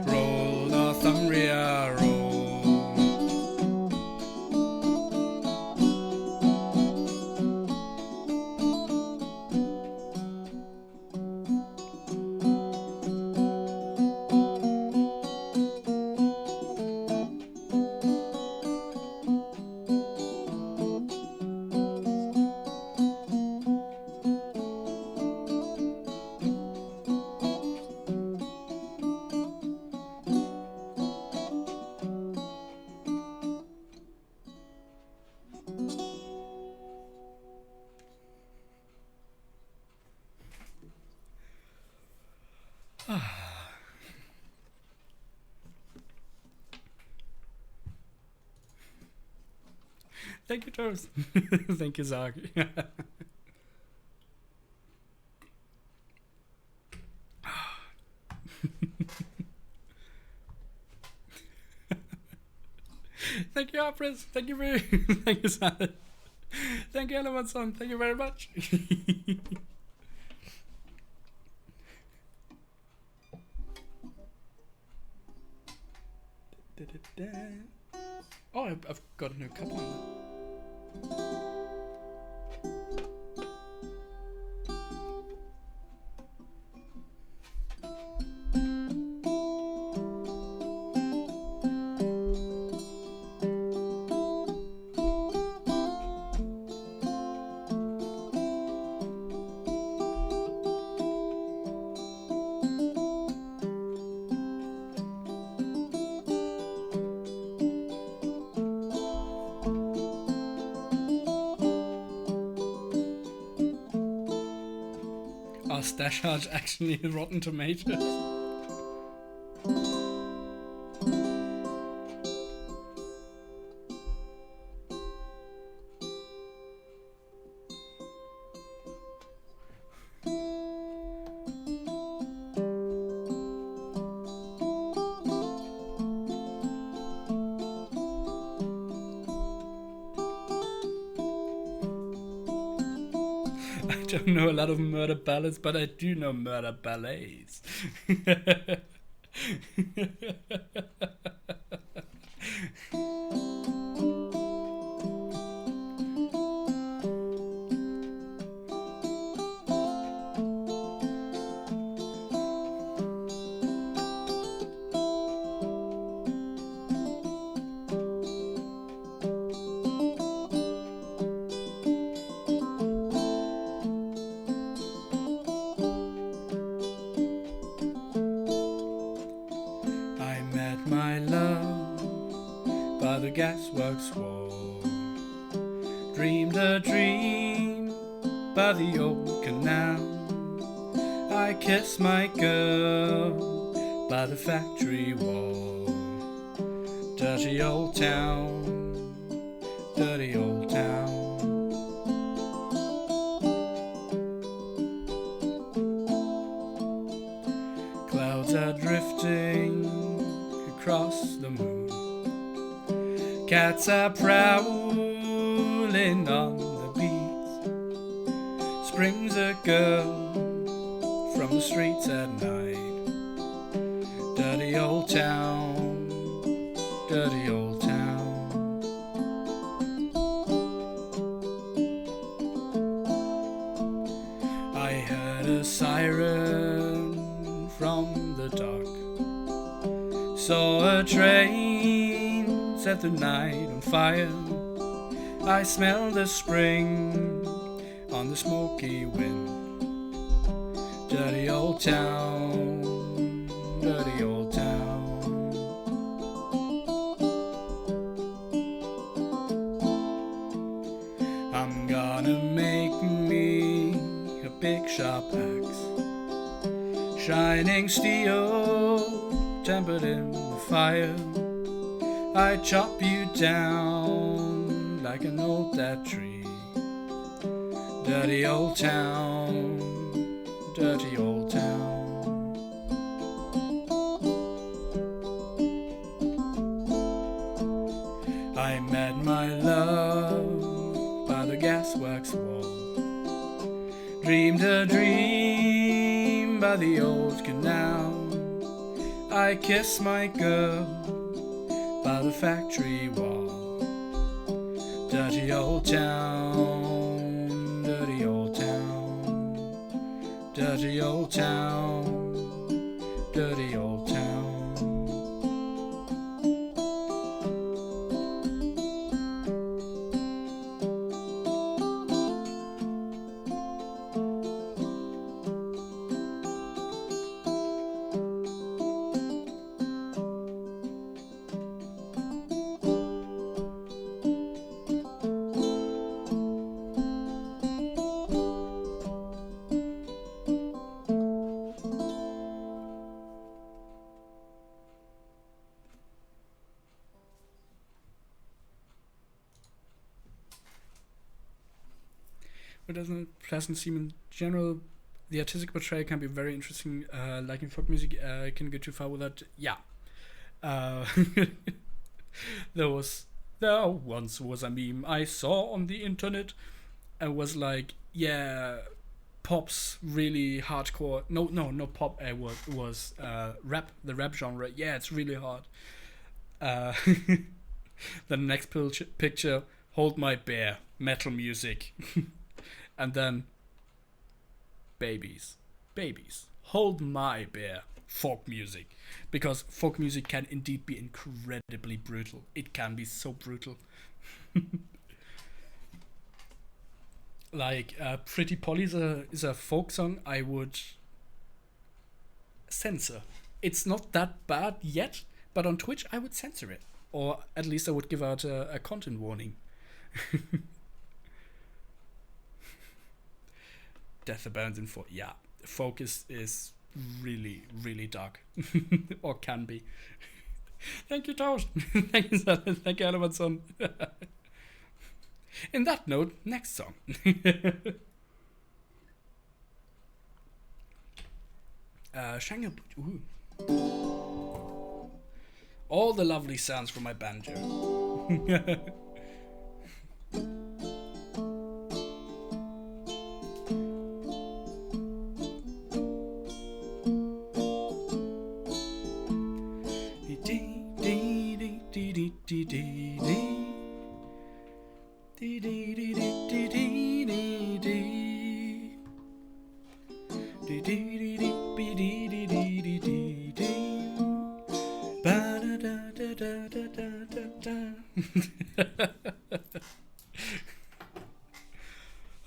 Speaker 2: roll Northumbria, roll. Thank you, Toast. Thank you, Zach. Thank you, Opris. Thank you, very. Thank you, Salad. Thank you, Elementson. Thank you very much. Oh, I've got a new cup on. Our stash house actually rotten tomatoes. I don't know a lot of murder ballads, but I do know murder ballets. My love by the gasworks wall, dreamed a dream by the old canal. I kissed my girl by the factory wall. Dirty old town, dirty old town. Clouds are drifting across the moon. Cats are prowling on the beat. Springs a girl from the streets at night. Dirty old town, dirty old town. I heard a siren from the dark. Saw a train set the night on fire. I smelled the spring on the smoky wind. Dirty old town, dirty old town. I'm gonna make me a big sharp axe, shining steel tempered in the fire. I chop you down like an old dead tree. Dirty old town, dirty old town. I met my love by the gasworks wall. Dreamed find a dream by the old canal. I kiss my girl by the factory wall. Dirty old town, dirty old town, dirty old town, dirty old town. It doesn't seem in general. The artistic portrayal can be very interesting. Like in folk music, can go too far with that. Yeah. There once was a meme I saw on the internet, and was like, yeah, pop's really hardcore. No, not pop. It was rap. The rap genre. Yeah, it's really hard. The next picture, hold my beer, metal music. And then, babies, hold my beer, folk music. Because folk music can indeed be incredibly brutal. It can be so brutal. Like, Pretty Polly is a folk song I would censor. It's not that bad yet, but on Twitch I would censor it. Or at least I would give out a content warning. Death Abounds in Folk. Yeah, folk is really, really dark. Or can be. Thank you, Toast. Thank you, Sally. Thank you, Elementson. In that note, next song. Shanghai. Ooh. All the lovely sounds from my banjo.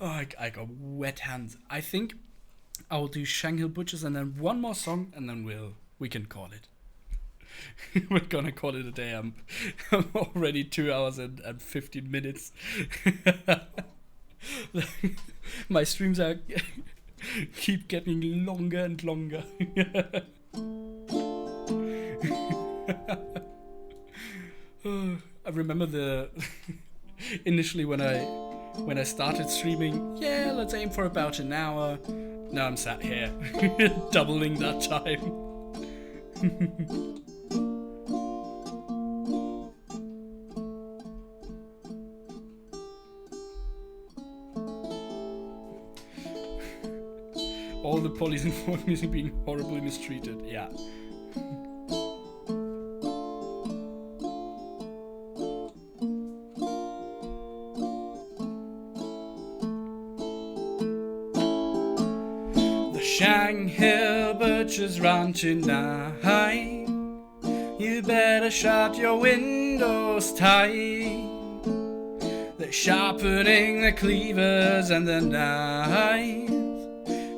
Speaker 2: Oh, I got wet hands. I think I will do Shanghai Butchers and then one more song, and then we can call it. We're gonna call it a day. I'm already 2 hours and 15 minutes. My streams are keep getting longer and longer. I remember initially when I started streaming, yeah, let's aim for about an hour. Now I'm sat here, doubling that time. All the polys in folk music being horribly mistreated, yeah. The Shanghai Butchers run tonight. You better shut your windows tight. They're sharpening the cleavers and the knives,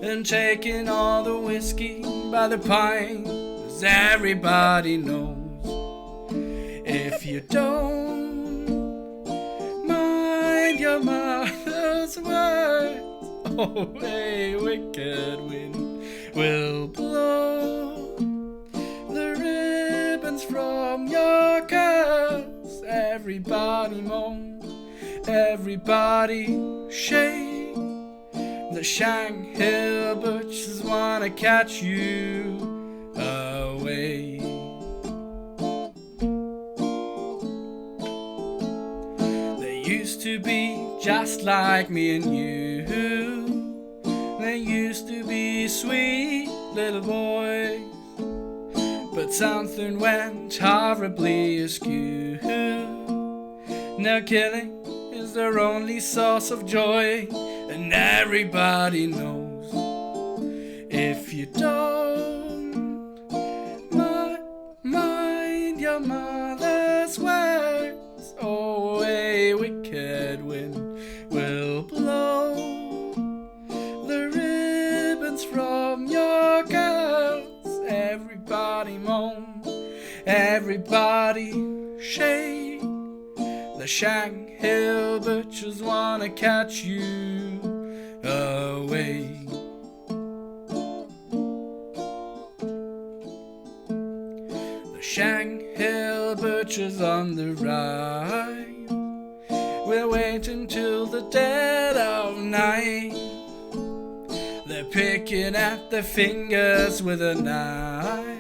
Speaker 2: and taking all the whiskey by the pint, 'cause everybody knows if you don't mind your mother's words, oh, a wicked wind will blow the ribbons from your curls. Everybody moan, everybody shake. The Shanghai Butchers wanna catch you away. They used to be just like me and you. They used to be sweet little boys, but something went horribly askew. Now killing is their only source of joy, and everybody knows. If you don't mind your mother's words, oh, a wicked wind will blow the ribbons from your curls. Everybody moan, everybody shake. The Shanghai butchers wanna catch you away. The Shanghai butchers on the ride will wait until the dead of night. They're picking at their fingers with a knife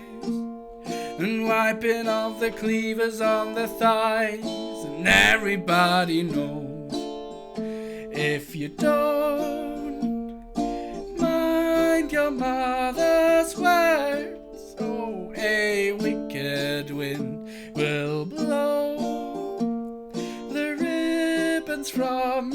Speaker 2: and wiping off the cleavers on their thighs. And everybody knows, if you don't mind your mother's words, oh, a wicked wind will blow the ribbons from